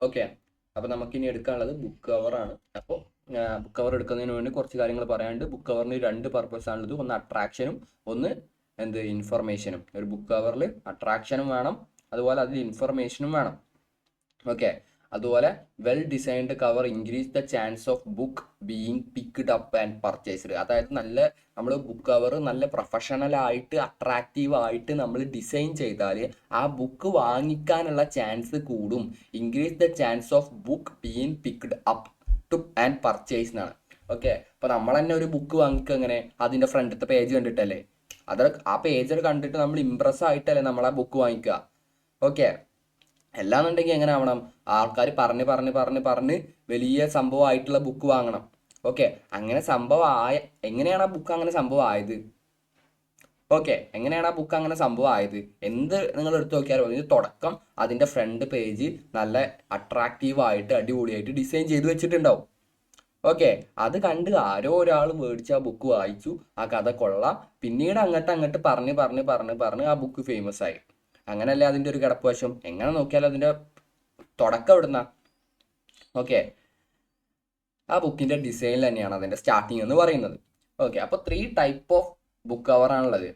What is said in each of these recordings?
Okay, അപ്പോൾ നമുക്കിനി എടുക്കാനുള്ളത് book കവറാണ്. അപ്പോൾ ബുക്ക് കവർ എടുക്കുന്നതിന് വേണ്ടി കുറച്ച് കാര്യങ്ങൾ പറയാനുണ്ട്. ബുക്ക് കവറിന് രണ്ട് പർപ്പസ് ആണുള്ളത്. ഒന്ന് അട്രാക്ഷനും ഒന്ന് ഇൻഫർമേഷനും. ഒരു ബുക്ക് കവറിൽ അട്രാക്ഷനും വേണം, അതുപോലെ അതിൽ ഇൻഫർമേഷനും വേണം. ഓക്കെ, അതുപോലെ well designed cover increase the chance of book being picked up and purchased. അതായത് നമ്മൾ ബുക്ക് കവർ നല്ല പ്രൊഫഷണൽ ആയിട്ട് അട്രാക്റ്റീവ് ആയിട്ട് നമ്മൾ ഡിസൈൻ ചെയ്താൽ ആ ബുക്ക് വാങ്ങിക്കാനുള്ള ചാൻസ് കൂടും. Increase the chance of book being picked up two and purchase എന്നാണ്. ഓക്കെ, അപ്പോൾ നമ്മൾ തന്നെ ഒരു ബുക്ക് വാങ്ങിക്കുക എങ്ങനെ? അതിൻ്റെ ഫ്രണ്ടിലത്തെ പേജ് കണ്ടിട്ടല്ലേ? ആ പേജ് കണ്ടിട്ട് നമ്മൾ ഇംപ്രസ് ആയിട്ടല്ലേ നമ്മൾ ആ ബുക്ക് വാങ്ങിക്കുക. ഓക്കെ, എല്ലാന്നുണ്ടെങ്കിൽ എങ്ങനെ ആവണം? ആൾക്കാർ പറഞ്ഞ് വലിയ സംഭവമായിട്ടുള്ള ബുക്ക് വാങ്ങണം. ഓക്കെ, അങ്ങനെ എങ്ങനെയാണ് ആ ബുക്ക് അങ്ങനെ സംഭവം ആയത്? ഓക്കെ, എങ്ങനെയാണ് ആ ബുക്ക് അങ്ങനെ സംഭവം ആയത്? എന്ത് നിങ്ങൾ എടുത്തു നോക്കിയാലും ഇത് തുടക്കം അതിൻ്റെ ഫ്രണ്ട് പേജ് നല്ല അട്രാക്റ്റീവായിട്ട് അടിപൊളിയായിട്ട് ഡിസൈൻ ചെയ്ത് വെച്ചിട്ടുണ്ടാവും. ഓക്കെ, അത് കണ്ട് ആരോ ഒരാൾ മേടിച്ച് ആ ബുക്ക് വായിച്ചു, ആ കഥ കൊള്ളാം, പിന്നീട് അങ്ങോട്ട് പറഞ്ഞ് ആ ബുക്ക് ഫേമസ് ആയി. അങ്ങനല്ലേ അതിൻ്റെ ഒരു കിടപ്പുവശം? എങ്ങനെ നോക്കിയാലും അതിൻ്റെ തുടക്കം ഇടുന്ന. ഓക്കെ, ആ ബുക്കിൻ്റെ ഡിസൈനിൽ തന്നെയാണ് അതിൻ്റെ സ്റ്റാർട്ടിങ് എന്ന് പറയുന്നത്. ഓക്കെ, അപ്പോൾ 3 ടൈപ്പ് ഓഫ് ബുക്ക് കവറാണുള്ളത്.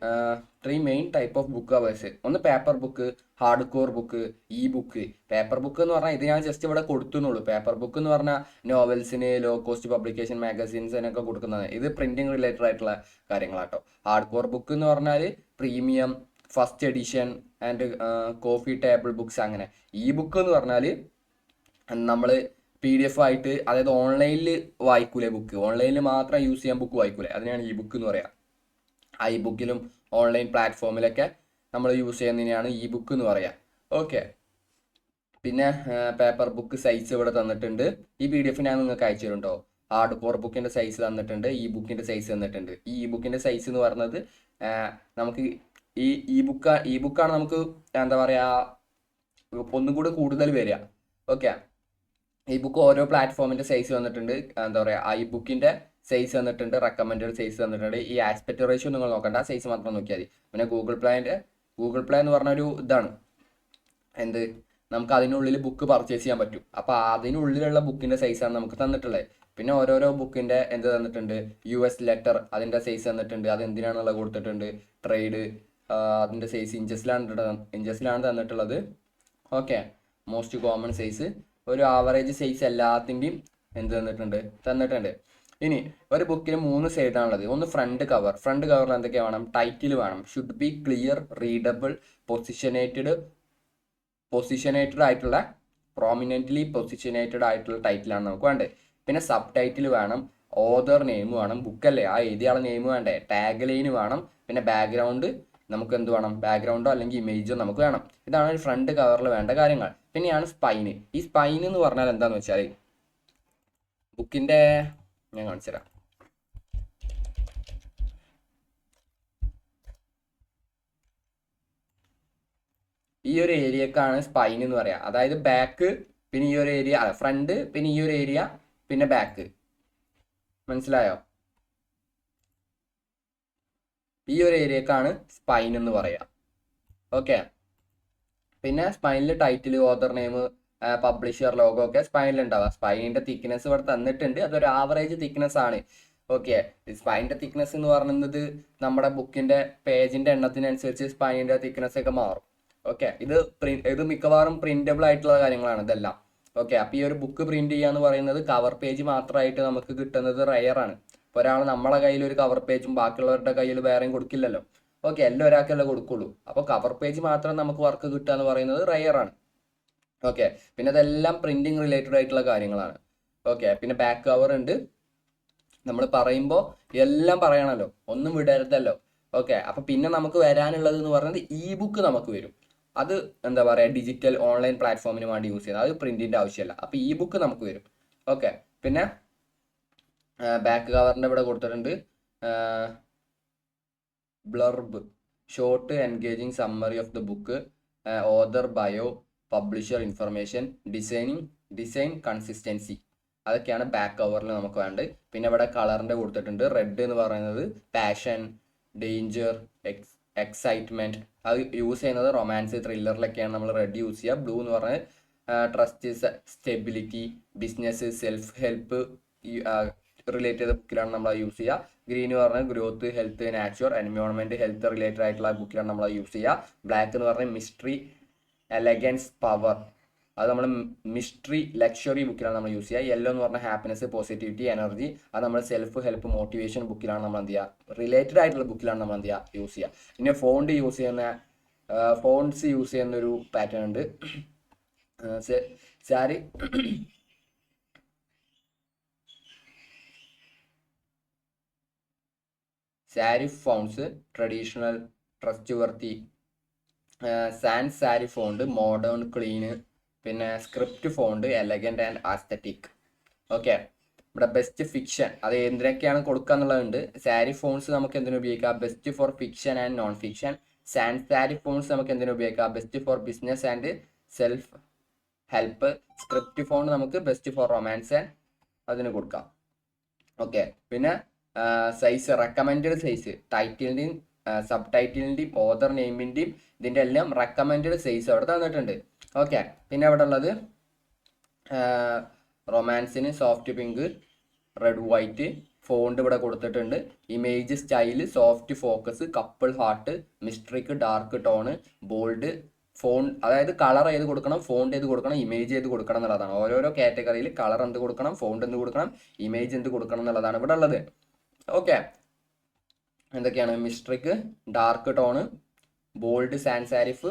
3 main type of book covers. ഒന്ന് paper book, hard core book, e book. Paper book എന്ന് പറഞ്ഞാൽ ഇത് ഞാൻ ജസ്റ്റ് ഇവിടെ കൊടുത്തുന്നുള്ളൂ. പേപ്പർ ബുക്ക് എന്ന് പറഞ്ഞാൽ നോവൽസിന്, ലോ കോസ്റ്റ് പബ്ലിക്കേഷൻ, മാഗസീൻസിനൊക്കെ കൊടുക്കുന്നത്. ഇത് പ്രിന്റിങ് റിലേറ്റഡ് ആയിട്ടുള്ള കാര്യങ്ങളാട്ടോ. ഹാർഡ് കോർ ബുക്ക് എന്ന് പറഞ്ഞാൽ premium, first edition and coffee table books അങ്ങനെ. ഇ ബുക്ക് എന്ന് പറഞ്ഞാൽ നമ്മൾ PDF ആയിട്ട്, അതായത് ഓൺലൈനിൽ വായിക്കൂലേ ബുക്ക്, ഓൺലൈനിൽ മാത്രം യൂസ് ചെയ്യാൻ ബുക്ക് വായിക്കൂലേ, അതിനാണ് ഇ ബുക്ക് എന്ന് പറയാം. ഐ ബുക്കിലും ഓൺലൈൻ പ്ലാറ്റ്ഫോമിലൊക്കെ നമ്മൾ യൂസ് ചെയ്യുന്നതിനാണ് ഇ ബുക്ക് എന്ന് പറയാം. ഓക്കെ, പിന്നെ പേപ്പർ ബുക്ക് സൈസ് ഇവിടെ തന്നിട്ടുണ്ട്. ഈ PDF ഞാൻ നിങ്ങൾക്ക് അയച്ചിട്ടുണ്ടോ? ഹാർഡ് കോർ ബുക്കിൻ്റെ സൈസ് തന്നിട്ടുണ്ട്, ഇ ബുക്കിൻ്റെ സൈസ് തന്നിട്ടുണ്ട്. ഈ ഇ ബുക്കിൻ്റെ സൈസ് എന്ന് പറയുന്നത് നമുക്ക് ഈ ഇ ബുക്കാണ് നമുക്ക് എന്താ പറയുക ഒന്നും കൂടി കൂടുതൽ വരിക. ഓക്കെ, ഈ ബുക്ക് ഓരോ പ്ലാറ്റ്ഫോമിൻ്റെ സൈസ് വന്നിട്ടുണ്ട്. എന്താ പറയുക, ഐ ബുക്കിൻ്റെ സൈസ് തന്നിട്ടുണ്ട്, റെക്കമെൻഡഡ് സൈസ് തന്നിട്ടുണ്ട്. ഈ ആസ്പെക്ട് റേഷ്യോ നിങ്ങൾ നോക്കണ്ട, ആ സൈസ് മാത്രം നോക്കിയാൽ മതി. പിന്നെ ഗൂഗിൾ പ്ലേ എന്ന് പറഞ്ഞൊരു ഇതാണ്, നമുക്ക് അതിനുള്ളിൽ ബുക്ക് പർച്ചേസ് ചെയ്യാൻ പറ്റും. അപ്പോൾ അതിനുള്ളിലുള്ള ബുക്കിൻ്റെ സൈസാണ് നമുക്ക് തന്നിട്ടുള്ളത്. പിന്നെ ഓരോരോ ബുക്കിൻ്റെ എന്ത് തന്നിട്ടുണ്ട്? US ലെറ്റർ, അതിൻ്റെ സൈസ് തന്നിട്ടുണ്ട്, അത് എന്തിനാണെന്നുള്ളത് കൊടുത്തിട്ടുണ്ട്. ട്രേഡ്, അതിൻ്റെ സൈസ് ഇഞ്ചസിലാണ് തന്നിട്ടുള്ളത്. ഓക്കെ, മോസ്റ്റ് കോമൺ സൈസ്, ഒരു ആവറേജ് സൈസ് എല്ലാത്തിൻ്റെയും തന്നിട്ടുണ്ട്. ഇനി ഒരു ബുക്കിന് 3 സൈഡാണുള്ളത്. ഒന്ന് ഫ്രണ്ട് കവറിൽ എന്തൊക്കെ വേണം? ടൈറ്റിൽ വേണം, ഷുഡ് ബി ക്ലിയർ, റീഡബിൾ, പൊസിഷനേറ്റഡ് ആയിട്ടുള്ള, പ്രോമിനൻ്റ്ലി പൊസിഷനേറ്റഡ് ആയിട്ടുള്ള ടൈറ്റിലാണ് നമുക്ക് വേണ്ടത്. പിന്നെ സബ് ടൈറ്റിൽ വേണം, ഓതർ നെയിം വേണം, ബുക്കല്ലേ ആ എഴുതിയാളെ നെയിം വേണ്ടേ, ടാഗ് ലൈൻ വേണം, പിന്നെ ബാക്ക്ഗ്രൗണ്ട് നമുക്ക് എന്ത് വേണം? ബാക്ക്ഗ്രൗണ്ടോ അല്ലെങ്കിൽ ഇമേജോ നമുക്ക് വേണം. ഇതാണ് ഒരു ഫ്രണ്ട് കവറിൽ വേണ്ട കാര്യങ്ങൾ. പിന്നെയാണ് സ്പൈന്. ഈ സ്പൈൻ എന്ന് പറഞ്ഞാൽ എന്താണെന്ന് വെച്ചാൽ ബുക്കിൻ്റെ ഞാൻ കാണിച്ചു തരാം. ഈ ഒരു ഏരിയക്കാണ് സ്പൈൻ എന്ന് പറയാം. അതായത് ബാക്ക്, പിന്നെ ഈ ഒരു ഏരിയ, ഫ്രണ്ട്, പിന്നെ ഈ ഒരു ഏരിയ, പിന്നെ ബാക്ക്. മനസ്സിലായോ? ഈ ഒരു ഏരിയക്കാണ് സ്പൈൻ എന്ന് പറയാം. ഓക്കെ, പിന്നെ സ്പൈനിൽ title, author name, publisher, logo ഒക്കെ സ്പൈനിൽ ഉണ്ടാവുക. സ്പൈനിന്റെ തിക്നെസ് ഇവിടെ തന്നിട്ടുണ്ട്, അതൊരു ആവറേജ് തിക്നെസ് ആണ്. ഓക്കെ, സ്പൈനിന്റെ തിക്നെസ് എന്ന് പറയുന്നത് നമ്മുടെ ബുക്കിന്റെ പേജിന്റെ എണ്ണത്തിനനുസരിച്ച് സ്പൈനിന്റെ തിക്നെസ് ഒക്കെ മാറും. ഓക്കെ, ഇത് മിക്കവാറും പ്രിന്റബിൾ ആയിട്ടുള്ള കാര്യങ്ങളാണ് ഇതെല്ലാം. ഓക്കെ, അപ്പോൾ ഈ ഒരു ബുക്ക് പ്രിന്റ് ചെയ്യാന്ന് പറയുന്നത് കവർ പേജ് മാത്രമായിട്ട് നമുക്ക് കിട്ടുന്നത് റയർ ആണ്. ഇപ്പോൾ ഒരാൾ നമ്മളെ കയ്യിൽ ഒരു കവർ പേജും ബാക്കിയുള്ളവരുടെ കയ്യിൽ വേറെയും കൊടുക്കില്ലല്ലോ. ഓക്കെ, എല്ലാം ഒരാൾക്കല്ലേ കൊടുക്കുള്ളൂ. അപ്പോൾ കവർ പേജ് മാത്രം നമുക്ക് വർക്ക് കിട്ടുക എന്ന് പറയുന്നത് റയർ ആണ്. ഓക്കെ, പിന്നെ അതെല്ലാം പ്രിന്റിങ് റിലേറ്റഡ് ആയിട്ടുള്ള കാര്യങ്ങളാണ്. ഓക്കെ, പിന്നെ ബാക്ക് കവർ ഉണ്ട്. നമ്മൾ പറയുമ്പോൾ എല്ലാം പറയണമല്ലോ, ഒന്നും വിടരുതല്ലോ. ഓക്കെ, അപ്പം പിന്നെ നമുക്ക് വരാനുള്ളത് എന്ന് പറയുന്നത് ഇ ബുക്ക് നമുക്ക് വരും. അത് എന്താ പറയുക, ഡിജിറ്റൽ ഓൺലൈൻ പ്ലാറ്റ്ഫോമിന് വേണ്ടി യൂസ് ചെയ്യുന്നത്, അത് പ്രിന്റിൻ്റെ ആവശ്യമില്ല. അപ്പോൾ ഇ ബുക്ക് നമുക്ക് വരും. ഓക്കെ, പിന്നെ ബാക്ക് കവറിൻ്റെ ഇവിടെ കൊടുത്തിട്ടുണ്ട് blurb, short engaging summary of the book, author bio, publisher information, design consistency. അതൊക്കെയാണ് ബാക്ക് കവറിൽ നമുക്ക് വേണ്ടത്. പിന്നെ ഇവിടെ കളറിൻ്റെ കൊടുത്തിട്ടുണ്ട്. റെഡ് എന്ന് പറയുന്നത് പാഷൻ, ഡേഞ്ചർ, എക്സൈറ്റ്മെൻറ്റ്. അത് യൂസ് ചെയ്യുന്നത് റൊമാൻസ്, ത്രില്ലറിലൊക്കെയാണ് നമ്മൾ റെഡ് യൂസ് ചെയ്യുക. ബ്ലൂ എന്ന് പറഞ്ഞാൽ trust, stability, business, self help relate ചെയ്ത ബുക്കിലാണ് നമ്മൾ യൂസ് ചെയ്യുക. ഗ്രീൻ എന്ന് പറഞ്ഞാൽ growth, health, nature, environment, health related ആയിട്ടുള്ള ബുക്കിലാണ് നമ്മൾ യൂസ് ചെയ്യുക. ബ്ലാക്ക് എന്ന് പറഞ്ഞാൽ മിസ്റ്ററി, എലഗൻസ്, പവർ, അത് നമ്മൾ മിസ്റ്ററി, ലക്ഷറി ബുക്കിലാണ് നമ്മൾ യൂസ് ചെയ്യുക. യെല്ലോ എന്ന് പറഞ്ഞാൽ ഹാപ്പിനെസ്, പോസിറ്റിവിറ്റി, എനർജി, അത് നമ്മൾ സെൽഫ് ഹെൽപ്പ്, മോട്ടിവേഷൻ ബുക്കിലാണ് നമ്മൾ എന്ത് ചെയ്യുക, റിലേറ്റഡ് ആയിട്ടുള്ള ബുക്കിലാണ് നമ്മൾ എന്ത് ചെയ്യുക, യൂസ് ചെയ്യുക. പിന്നെ ഫോൺസ് യൂസ് ചെയ്യുന്ന ഒരു പാറ്റേൺ ഉണ്ട്. Serif serif fonts, traditional, trustworthy, sans serif font, modern, clean, പിന്നെ script font, elegant and aesthetic. Okay, ഇവിടെ ബെസ്റ്റ് ഫിക്ഷൻ, അത് എന്തിനൊക്കെയാണ് കൊടുക്കുക എന്നുള്ളതുണ്ട്. സാരി ഫോൺസ് നമുക്ക് എന്തിനു ഉപയോഗിക്കാം, best for fiction and non fiction. Sans serif fonts നമുക്ക് എന്തിനു ഉപയോഗിക്കാം, best for business and self help. Script font നമുക്ക് ബെസ്റ്റ് ഫോർ റൊമാൻസ് ആൻഡ് അതിന് കൊടുക്കാം. ഓക്കെ, പിന്നെ സൈസ്, റെക്കമെൻഡഡ് സൈസ്, ടൈറ്റിലിൻ്റെയും സബ് ടൈറ്റിലിൻ്റെയും ഓതർ നെയിമിൻ്റെയും ഇതിൻ്റെ എല്ലാം റെക്കമെൻഡഡ് സൈസ് അവിടെ തന്നിട്ടുണ്ട്. ഓക്കെ, പിന്നെ അവിടെ ഉള്ളത് റൊമാൻസിന് soft pink, red white, font ഇവിടെ കൊടുത്തിട്ടുണ്ട്. Image style, soft focus, couple heart, മിസ്റ്ററിക്ക് ഡാർക്ക് ടോണ്, ബോൾഡ്, ഫോൺ, അതായത് കളർ ഏത് കൊടുക്കണം, ഫോണ്ട് ഏത് കൊടുക്കണം, ഇമേജ് ഏത് കൊടുക്കണം എന്നുള്ളതാണ്. ഓരോരോ കാറ്റഗറിയിൽ കളർ എന്ത് കൊടുക്കണം, ഫോണ്ട് എന്ത് കൊടുക്കണം, ഇമേജ് എന്ത് കൊടുക്കണം എന്നുള്ളതാണ് ഇവിടെ ഉള്ളത്. ഓക്കെ, എന്തൊക്കെയാണ്, മിസ്റ്ററിക്ക് dark tone, bold sans serif,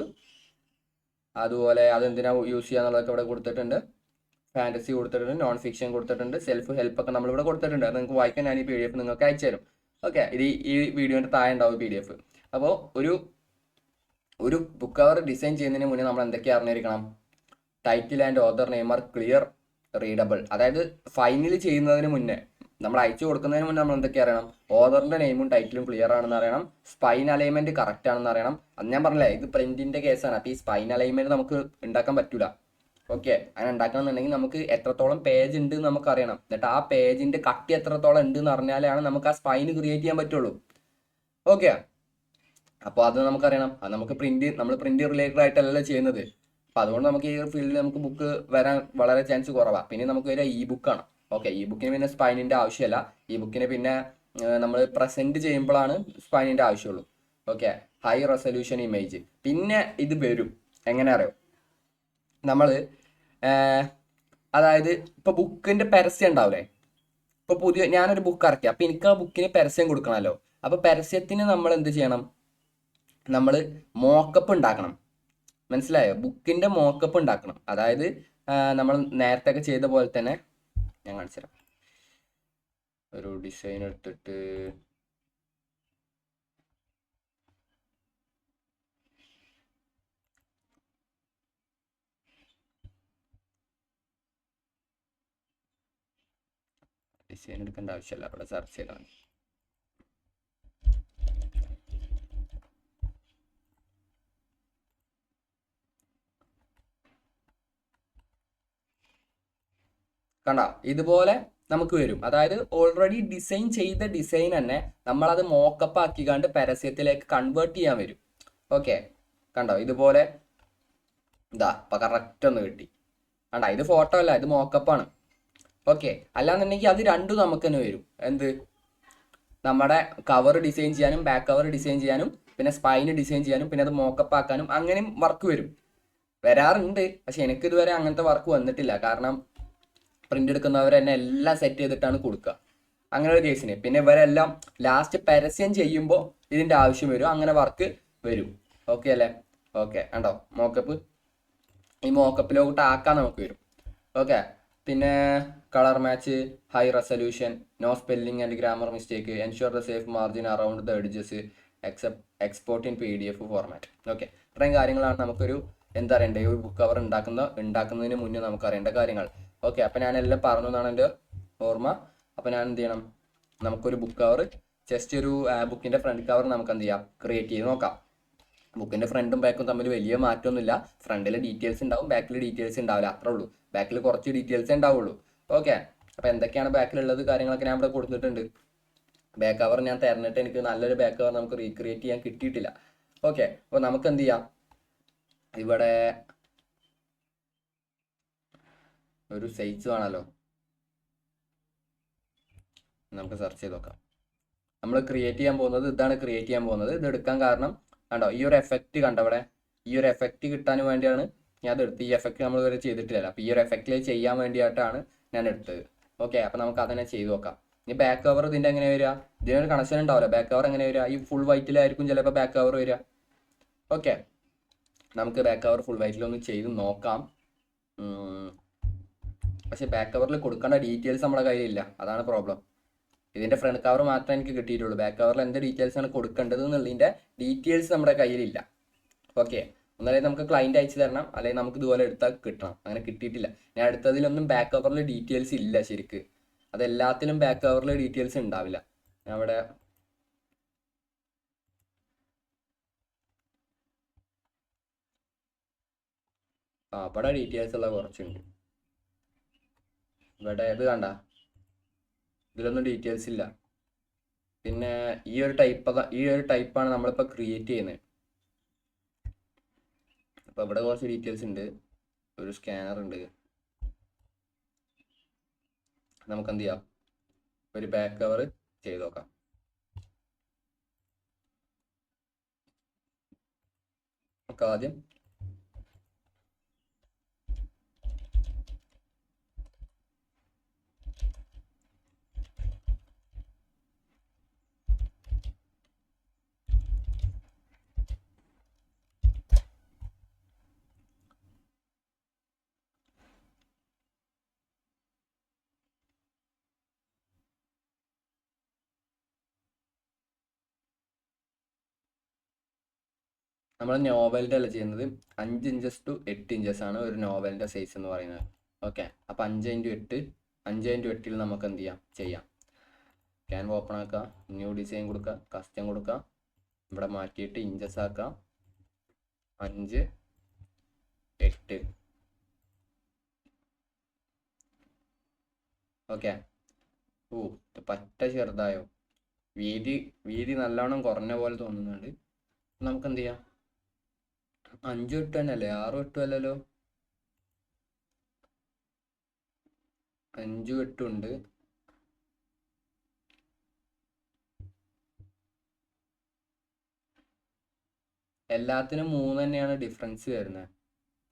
അതുപോലെ അതെന്തിനാ യൂസ് ചെയ്യാന്നുള്ളതൊക്കെ ഇവിടെ കൊടുത്തിട്ടുണ്ട്. ഫാൻറ്റസി കൊടുത്തിട്ടുണ്ട്, നോൺ ഫിക്ഷൻ കൊടുത്തിട്ടുണ്ട്, സെൽഫ് ഹെൽപ്പ് ഒക്കെ നമ്മളിവിടെ കൊടുത്തിട്ടുണ്ട്. അത് നിങ്ങൾക്ക് വായിക്കാൻ ഞാൻ ഈ PDF നിങ്ങൾക്ക് അയച്ചു തരും. ഓക്കെ, ഇത് ഈ വീഡിയോൻ്റെ താഴെ ഉണ്ടാവും PDF. അപ്പോൾ ഒരു ബുക്ക് കവർ ഡിസൈൻ ചെയ്യുന്നതിന് മുന്നേ നമ്മൾ എന്തൊക്കെ അറിഞ്ഞിരിക്കണം, title and author name are clear, readable, അതായത് ഫൈനൽ ചെയ്യുന്നതിന് മുന്നേ, നമ്മൾ അയച്ചു കൊടുക്കുന്നതിന് മുന്നേ നമ്മൾ എന്തൊക്കെ അറിയണം, ഓതറിന്റെ നെയിമും ടൈറ്റിലും ക്ലിയർ ആണെന്ന് അറിയണം, സ്പൈൻ അലൈൻമെന്റ് കറക്റ്റ് ആണെന്ന് അറിയണം. അത് ഞാൻ പറഞ്ഞില്ലേ, ഇത് പ്രിന്റിന്റെ കേസാണ്. അപ്പോൾ ഈ സ്പൈൻ അലൈൻമെന്റ് നമുക്ക് ഉണ്ടാക്കാൻ പറ്റൂല. ഓക്കെ, അങ്ങനെ ഉണ്ടാക്കണമെന്നുണ്ടെങ്കിൽ നമുക്ക് എത്രത്തോളം പേജ് ഉണ്ട് എന്ന് നമുക്ക് അറിയണം. എന്നിട്ട് ആ പേജിന്റെ കട്ടി എത്രത്തോളം ഉണ്ട് എന്ന് അറിഞ്ഞാലാണ് നമുക്ക് ആ സ്പൈൻ ക്രിയേറ്റ് ചെയ്യാൻ പറ്റുള്ളൂ. ഓക്കെ, അപ്പോൾ അത് നമുക്കറിയണം. അത് നമ്മൾ പ്രിന്റ് റിലേറ്റഡ് ആയിട്ടല്ല ചെയ്യുന്നത്. അപ്പം അതുകൊണ്ട് നമുക്ക് ഈ ഫീൽഡിൽ നമുക്ക് ബുക്ക് വരാൻ വളരെ ചാൻസ് കുറവാണ്. പിന്നെ നമുക്ക് വരിക ഇ ബുക്കാണ്. ഓക്കെ, ഇ ബുക്കിന് പിന്നെ സ്പൈനിന്റെ ആവശ്യമില്ല. ഇ ബുക്കിന് പിന്നെ നമ്മൾ പ്രസന്റ് ചെയ്യുമ്പോഴാണ് സ്പൈനിന്റെ ആവശ്യമുള്ളൂ. Okay, high resolution image. പിന്നെ ഇത് വരും എങ്ങനെ അറിയോ, നമ്മൾ അതായത് ഇപ്പൊ ബുക്കിന്റെ പരസ്യം ഉണ്ടാവില്ലേ, ഇപ്പൊ ഞാനൊരു ബുക്ക് ഇറക്കി, അപ്പൊ എനിക്ക് ആ ബുക്കിന് പരസ്യം കൊടുക്കണമല്ലോ. അപ്പൊ പരസ്യത്തിന് നമ്മൾ എന്ത് ചെയ്യണം, നമ്മൾ മോക്കപ്പ് ഉണ്ടാക്കണം. മനസ്സിലായോ, ബുക്കിന്റെ മോക്കപ്പ് ഉണ്ടാക്കണം. അതായത് നമ്മൾ നേരത്തെ ഒക്കെ ചെയ്ത പോലെ തന്നെ ഞാൻ കാണിച്ചു തരാം. ഒരു ഡിസൈൻ എടുത്തിട്ട് ഡിസൈൻ എടുക്കേണ്ട ആവശ്യമില്ല, അവിടെ സെർച്ച് ചെയ്താൽ മതി. കണ്ട, ഇതുപോലെ നമുക്ക് വരും. അതായത് ഓൾറെഡി ഡിസൈൻ ചെയ്ത ഡിസൈൻ തന്നെ നമ്മളത് മോക്കപ്പ് ആക്കിക്കാണ്ട് പരസ്യത്തിലേക്ക് കൺവേർട്ട് ചെയ്യാൻ വരും. ഓക്കെ, കണ്ടോ, ഇതുപോലെ ഇതാ ഇപ്പം കറക്റ്റ് ഒന്ന് കിട്ടി. കണ്ട, ഇത് ഫോട്ടോ അല്ല, ഇത് മോക്കപ്പാണ്. ഓക്കെ, അല്ലാന്നുണ്ടെങ്കിൽ അത് രണ്ടും നമുക്ക് തന്നെ വരും. എന്ത്, നമ്മുടെ കവർ ഡിസൈൻ ചെയ്യാനും ബാക്ക് കവർ ഡിസൈൻ ചെയ്യാനും പിന്നെ സ്പൈന് ഡിസൈൻ ചെയ്യാനും പിന്നെ അത് മോക്കപ്പ് ആക്കാനും അങ്ങനെയും വർക്ക് വരാറുണ്ട്. പക്ഷെ എനിക്ക് ഇതുവരെ അങ്ങനത്തെ വർക്ക് വന്നിട്ടില്ല. കാരണം പ്രിന്റ് എടുക്കുന്നവർ തന്നെ എല്ലാം സെറ്റ് ചെയ്തിട്ടാണ് കൊടുക്കുക, അങ്ങനെ ഒരു കേസിന്. പിന്നെ ഇവരെല്ലാം ലാസ്റ്റ് പരസ്യം ചെയ്യുമ്പോൾ ഇതിന്റെ ആവശ്യം വരും, അങ്ങനെ വർക്ക് വരും. ഓക്കെ അല്ലേ? ഓക്കെ, കണ്ടോ മോക്കപ്പ്, ഈ മോക്കപ്പിലോട്ട് ആക്കാൻ നമുക്ക് വരും. ഓക്കെ, പിന്നെ colour match, high resolution, no spelling and grammar mistake, ensure the safe margin around the edges, export in PDF format. Okay, ഇത്രയും കാര്യങ്ങളാണ് നമുക്കൊരു എന്താ പറയണ്ടേ, ഒരു ബുക്ക് കവർ ഉണ്ടാക്കുന്നതിന് മുന്നേ നമുക്ക് അറിയേണ്ട കാര്യങ്ങൾ. ഓക്കെ, അപ്പം ഞാനെല്ലാം പറഞ്ഞു എന്നാണ് എൻ്റെ ഓർമ്മ. അപ്പം ഞാൻ എന്ത് ചെയ്യണം, നമുക്കൊരു ബുക്ക് കവർ ജസ്റ്റ് ഒരു ബുക്കിൻ്റെ ഫ്രണ്ട് കവർ നമുക്ക് എന്ത് ചെയ്യാം, ക്രിയേറ്റ് ചെയ്ത് നോക്കാം. ബുക്കിൻ്റെ ഫ്രണ്ടും ബാക്കും തമ്മിൽ വലിയ മാറ്റമൊന്നുമില്ല. ഫ്രണ്ടിൽ ഡീറ്റെയിൽസ് ഉണ്ടാവും, ബാക്കിൽ ഡീറ്റെയിൽസ് ഉണ്ടാവില്ല, അത്രേ ഉള്ളൂ. ബാക്കിൽ കുറച്ച് ഡീറ്റെയിൽസേ ഉണ്ടാവുള്ളൂ. ഓക്കെ, അപ്പോൾ എന്തൊക്കെയാണ് ബാക്കിലുള്ളത് കാര്യങ്ങളൊക്കെ ഞാൻ ഇവിടെ കൊടുത്തിട്ടുണ്ട്. ബാക്ക് കവർ ഞാൻ തരുന്നിട്ട് എനിക്ക് നല്ലൊരു ബാക്ക് കവർ നമുക്ക് റീക്രിയേറ്റ് ചെയ്യാൻ കിട്ടിയിട്ടില്ല. ഓക്കെ, അപ്പോൾ നമുക്ക് എന്ത് ചെയ്യാം, ഇവിടെ ഒരു സൈസ് വേണമല്ലോ. നമുക്ക് സെർച്ച് ചെയ്ത് നോക്കാം. നമ്മൾ ക്രിയേറ്റ് ചെയ്യാൻ പോകുന്നത് ഇതാണ്. ക്രിയേറ്റ് ചെയ്യാൻ പോകുന്നത് ഇത് എടുക്കാൻ കാരണം കണ്ടോ, ഈ ഒരു എഫക്റ്റ് കണ്ടോ അവിടെ, ഈ ഒരു എഫക്റ്റ് കിട്ടാൻ വേണ്ടിയാണ് ഞാൻ അത് എടുത്ത്. ഈ എഫക്റ്റ് നമ്മൾ വരെ ചെയ്തിട്ടില്ല. അപ്പോൾ ഈ ഒരു എഫക്റ്റിൽ ചെയ്യാൻ വേണ്ടിയിട്ടാണ് ഞാൻ എടുത്തത്. ഓക്കെ, അപ്പോൾ നമുക്ക് അതന്നെ ചെയ്ത് നോക്കാം. ഇനി ബാക്ക് കവർ ഇതിൻ്റെ എങ്ങനെ വരിക? ഇതിനൊരു കണക്ഷൻ ഉണ്ടാവില്ല. ബാക്ക് കവർ എങ്ങനെ വരിക? ഈ ഫുൾ വൈറ്റിലായിരിക്കും ചിലപ്പോൾ ബാക്ക് കവർ വരിക. ഓക്കെ, നമുക്ക് ബാക്ക് കവർ ഫുൾ വൈറ്റിലൊന്ന് ചെയ്ത് നോക്കാം. പക്ഷേ ബാക്ക് കവറിൽ കൊടുക്കേണ്ട ഡീറ്റെയിൽസ് നമ്മുടെ കയ്യിലില്ല, അതാണ് പ്രോബ്ലം. ഇതിൻ്റെ ഫ്രണ്ട് കവർ മാത്രമേ എനിക്ക് കിട്ടിയിട്ടുള്ളൂ. ബാക്ക് കവറിൽ എന്ത് ഡീറ്റെയിൽസ് ആണ് കൊടുക്കേണ്ടത് എന്നുള്ളതിൻ്റെ ഡീറ്റെയിൽസ് നമ്മുടെ കയ്യിലില്ല. ഓക്കെ, ഒന്നല്ലേ നമുക്ക് ക്ലയൻറ്റ് അയച്ചു തരണം, അല്ലെങ്കിൽ നമുക്ക് ഇതുപോലെ എടുത്താൽ കിട്ടണം. അങ്ങനെ കിട്ടിയിട്ടില്ല. ഞാൻ എടുത്തതിലൊന്നും ബാക്ക് കവറിൽ ഡീറ്റെയിൽസ് ഇല്ല ശരിക്ക്. അതെല്ലാത്തിലും ബാക്ക് കവറിൽ ഡീറ്റെയിൽസ് ഉണ്ടാവില്ല. അവിടെ അവിടെ ഡീറ്റെയിൽസ് ഉള്ള കുറച്ചുണ്ട്. ഇവിടെ ഇത് കണ്ട, ഇതിലൊന്നും ഡീറ്റെയിൽസ് ഇല്ല. പിന്നെ ഈ ഒരു ടൈപ്പാണ് നമ്മളിപ്പോൾ ക്രിയേറ്റ് ചെയ്യുന്നത്. അപ്പോൾ ഇവിടെ കുറച്ച് ഡീറ്റെയിൽസ് ഉണ്ട്. ഒരു സ്കാനർ ഉണ്ട്. നമുക്ക് എന്ത് ചെയ്യാം, ഒരു ബാക്ക് കവർ ചെയ്ത് നോക്കാം. നമുക്ക് ആദ്യം നമ്മൾ നോവലിൻ്റെ അല്ല ചെയ്യുന്നത്. 5 ഇഞ്ചസ് ടു 8 ഇഞ്ചസ് ആണ് ഒരു നോവലിൻ്റെ സൈസ് എന്ന് പറയുന്നത്. ഓക്കെ, അപ്പോൾ 5x8 നമുക്ക് എന്ത് ചെയ്യാം. ക്യാൻവ ഓപ്പൺ ആക്കുക, ന്യൂ ഡിസൈൻ കൊടുക്കുക, കസ്റ്റം കൊടുക്കുക. ഇവിടെ മാറ്റിയിട്ട് ഇഞ്ചസ് ആക്കുക. 5, 8. ഓക്കെ, ഇത് പറ്റ ചെറുതായോ? വീതി നല്ലോണം കുറഞ്ഞ പോലെ തോന്നുന്നുണ്ട്. നമുക്ക് എന്ത് ചെയ്യാം, 5 8 തന്നെ അല്ലേ, 6 8 അല്ലല്ലോ. 5 8 ഉണ്ട്. എല്ലാത്തിനും 3 തന്നെയാണ് ഡിഫറൻസ് വരുന്നത്.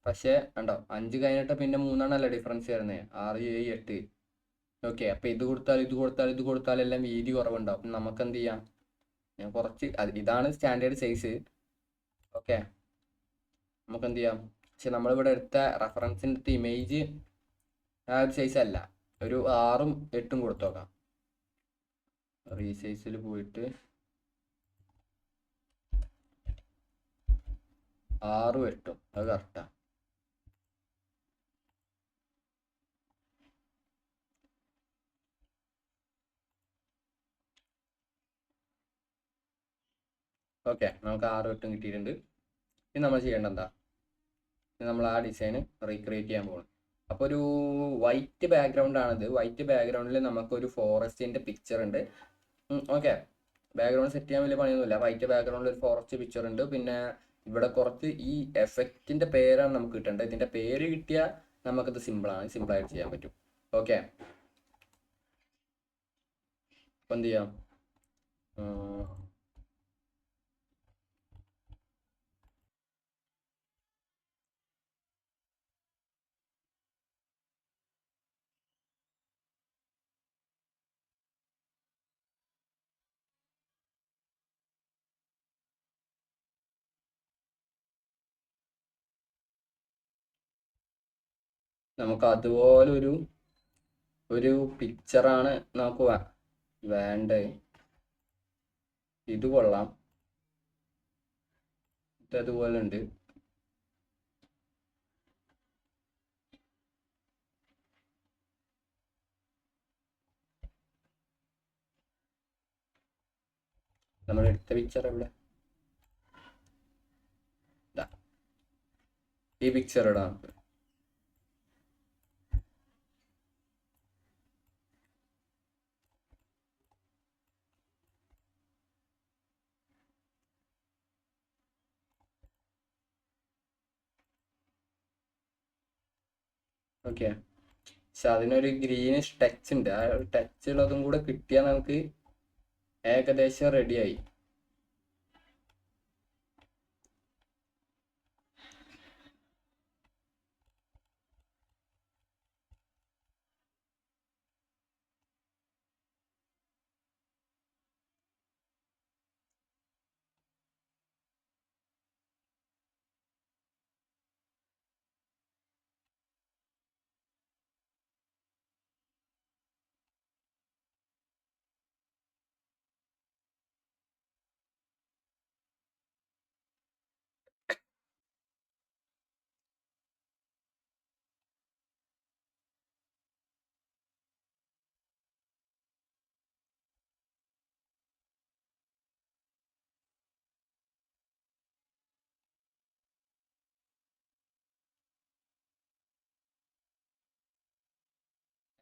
പക്ഷേ കണ്ടോ, 5 കഴിഞ്ഞിട്ട് പിന്നെ 3 ഡിഫറൻസ് വരുന്നത്. 6 7 8. ഓക്കെ, അപ്പോൾ ഇത് കൊടുത്താൽ എല്ലാം വീതി കുറവുണ്ടാവും. അപ്പം നമുക്ക് എന്ത് ചെയ്യാം, ഞാൻ കുറച്ച് ഇതാണ് സ്റ്റാൻഡേർഡ് സൈസ്. ഓക്കെ, നമുക്ക് എന്ത് ചെയ്യാം. പക്ഷെ നമ്മളിവിടെ എടുത്ത റെഫറൻസിൻ്റെ അടുത്ത ഇമേജ് ആ ഒരു സൈസ് അല്ല. ഒരു 6 8 കൊടുത്തു നോക്കാം. റീസൈസിൽ പോയിട്ട് 6 8 അത് കറക്റ്റാണ്. ഓക്കെ, നമുക്ക് 6 8 കിട്ടിയിട്ടുണ്ട്. ഇനി നമ്മൾ ചെയ്യേണ്ട എന്താ, നമ്മൾ ആ ഡിസൈൻ റീക്രിയേറ്റ് ചെയ്യാൻ പോകണം. അപ്പോൾ ഒരു വൈറ്റ് ബാക്ക്ഗ്രൗണ്ട് ആണിത്. വൈറ്റ് ബാക്ക്ഗ്രൗണ്ടിൽ നമുക്കൊരു ഫോറസ്റ്റിൻ്റെ പിക്ചർ ഉണ്ട്. ഓക്കെ, ബാക്ക്ഗ്രൗണ്ട് സെറ്റ് ചെയ്യാൻ വലിയ പണിയൊന്നുമില്ല. വൈറ്റ് ബാക്ക്ഗ്രൗണ്ടിൽ ഒരു ഫോറസ്റ്റ് പിക്ചർ ഉണ്ട്. പിന്നെ ഇവിടെ കുറച്ച് ഈ എഫക്റ്റിൻ്റെ പേരാണ് നമുക്ക് കിട്ടേണ്ടത്. ഇതിൻ്റെ പേര് കിട്ടിയാൽ നമുക്കത് സിമ്പിളായിട്ട് ചെയ്യാൻ പറ്റും. ഓക്കെ, അപ്പം എന്ത് ചെയ്യാം, നമുക്ക് അതുപോലെ ഒരു പിക്ചറാണ് നമുക്ക് വേണ്ടത്. ഇത് കൊള്ളാം, ഇതതുപോലെ ഉണ്ട്. നമ്മൾ എടുത്ത പിക്ചർ എവിടെ? ഈ പിക്ചർ ഇടാം നമുക്ക്. ഓക്കെ, പക്ഷെ അതിനൊരു ഗ്രീനിഷ് ടച്ച് ഉണ്ട്. ആ ഒരു ടച്ച് ഉള്ളതും കൂടെ കിട്ടിയാൽ നമുക്ക് ഏകദേശം റെഡിയായി.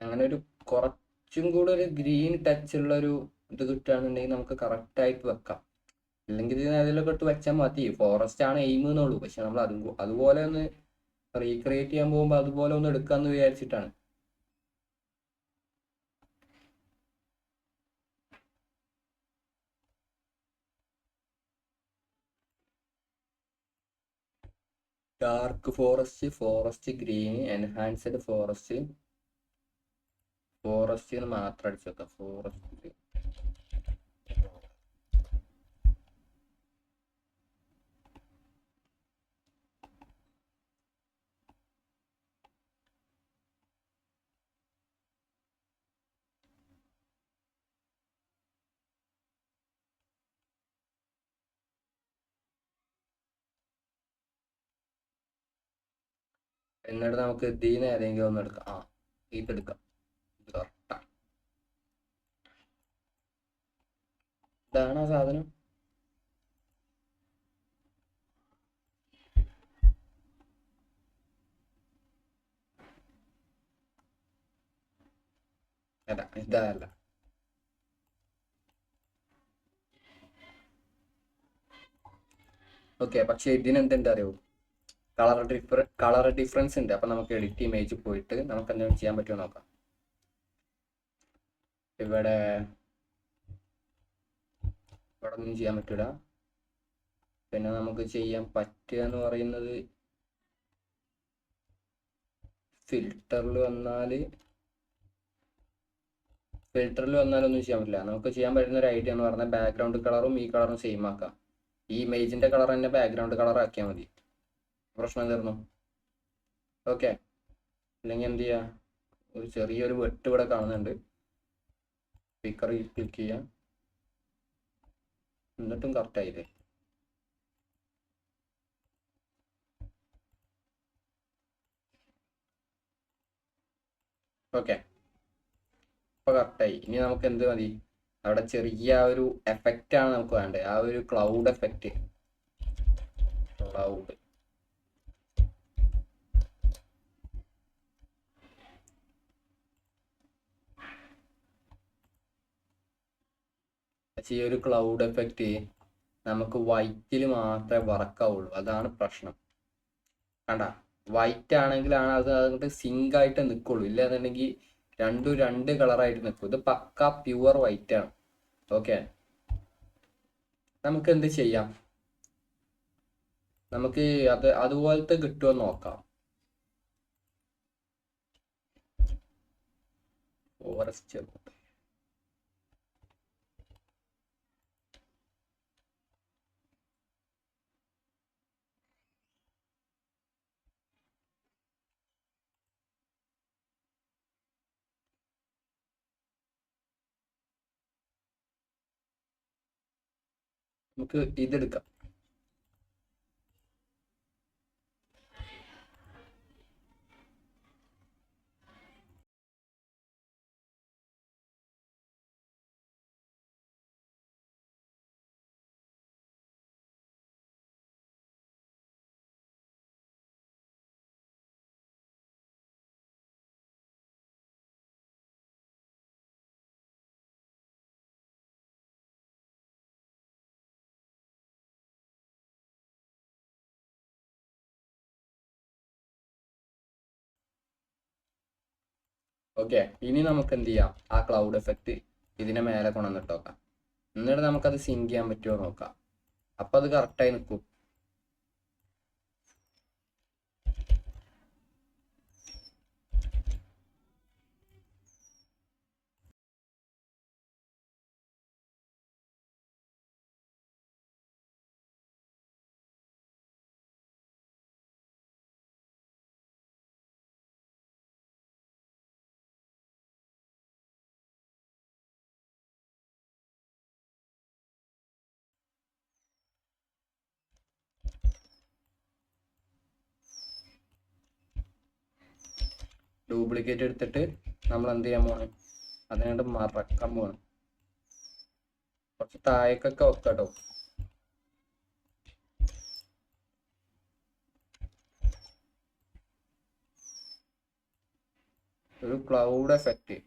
അങ്ങനെ ഒരു കുറച്ചും കൂടെ ഒരു ഗ്രീൻ ടച്ച് ഉള്ള ഒരു ഇത് കിട്ടുകയാണെന്നുണ്ടെങ്കിൽ നമുക്ക് കറക്റ്റ് ആയിട്ട് വെക്കാം. അല്ലെങ്കിൽ ഇത് അതിലൊക്കെ ഇട്ട് വെച്ചാൽ മതി. ഫോറസ്റ്റ് ആണ് എയിം എന്നുള്ളൂ. പക്ഷെ നമ്മൾ അതുപോലെ ഒന്ന് റീക്രിയേറ്റ് ചെയ്യാൻ പോകുമ്പോൾ അതുപോലെ ഒന്ന് എടുക്കാന്ന് വിചാരിച്ചിട്ടാണ്. Dark forest, forest green, enhanced forest, forest എന്ന് മാത്രം അടിച്ചു വെക്കാം. ഫോറസ്റ്റ് എന്നിട്ട് നമുക്ക് ഇതിന്ന് ഏതെങ്കിലും ഒന്ന് എടുക്കാം. ഇതെടുക്കാം. ഇത് കറക്റ്റാ. ഇതാണ് ആ സാധനം. അല്ല, ഇതല്ല. ഓക്കെ, പക്ഷെ ഇതിന് എന്തുണ്ട് അറിയോ? കളർ ഡിഫറൻസ് ഉണ്ട്. അപ്പൊ നമുക്ക് എഡിറ്റ് ഇമേജ് പോയിട്ട് നമുക്ക് എന്തെങ്കിലും ചെയ്യാൻ പറ്റുമോ നോക്കാം. ഇവിടെ ഇവിടെ ഒന്നും ചെയ്യാൻ പറ്റൂല. പിന്നെ നമുക്ക് ചെയ്യാൻ പറ്റുക എന്ന് പറയുന്നത് ഫിൽറ്ററിൽ വന്നാലൊന്നും ചെയ്യാൻ പറ്റില്ല. നമുക്ക് ചെയ്യാൻ പറ്റുന്ന ഒരു ഐഡിയ എന്ന് പറഞ്ഞാൽ ബാക്ക്ഗ്രൗണ്ട് കളറും ഈ കളറും സെയിം ആക്കാം. ഈ ഇമേജിന്റെ കളർ തന്നെ ബാക്ക്ഗ്രൗണ്ട് കളർ ആക്കിയാൽ മതി. പ്രശ്നം തീർന്നു. ഓക്കെ, അല്ലെങ്കിൽ എന്ത് ചെയ്യാം, ഒരു ചെറിയൊരു വെട്ട് ഇവിടെ കാണുന്നുണ്ട്. സ്പീക്കറിൽ ക്ലിക്ക് ചെയ്യാം. എന്നിട്ടും കറക്റ്റ് ആയില്ലേ? ഓക്കെ, ഇപ്പൊ കറക്റ്റായി. ഇനി നമുക്ക് എന്ത് മതി? അവിടെ ചെറിയ ഒരു എഫക്റ്റ് ആണ് നമുക്ക് വേണ്ടത്. ആ ഒരു ക്ലൗഡ് എഫക്റ്റ്. ക്ലൗഡ് പക്ഷേ ഈ ഒരു ക്ലൗഡ് എഫക്റ്റ് നമുക്ക് വൈറ്റിൽ മാത്രമേ വർക്കാവുള്ളൂ. അതാണ് പ്രശ്നം. കണ്ട, വൈറ്റ് ആണെങ്കിലാണ് അത് അങ്ങോട്ട് സിങ്ക് ആയിട്ട് നിൽക്കുള്ളൂ. ഇല്ലാന്നുണ്ടെങ്കിൽ രണ്ടും രണ്ട് കളറായിട്ട് നിൽക്കും. ഇത് പക്ക പ്യുവർ വൈറ്റ് ആണ്. ഓക്കെ, നമുക്ക് എന്ത് ചെയ്യാം? നമുക്ക് അതുപോലത്തെ കിട്ടുമോ നോക്കാം. ഫോറസ്റ്റ് നമുക്ക് ഇതെടുക്കാം. ഓക്കെ, ഇനി നമുക്ക് എന്ത് ചെയ്യാം, ആ ക്ലൗഡ് എഫക്റ്റ് ഇതിനെ മേലെ കൊണ്ടുവന്നിട്ട് നോക്കാം. എന്നിട്ട് നമുക്കത് സിങ്ക് ചെയ്യാൻ പറ്റുമോ നോക്കാം. അപ്പം അത് കറക്റ്റായി നിൽക്കും. ഡ്യൂപ്ലിക്കേറ്റ് എടുത്തിട്ട് നമ്മൾ എന്ത് ചെയ്യാൻ പോണ്, അതിനായിട്ട് മറക്കാൻ പോണ്. കുറച്ച് താഴേക്കൊക്കെ വെക്കാട്ടോ. ഒരു ക്ലൗഡ് എഫക്റ്റ്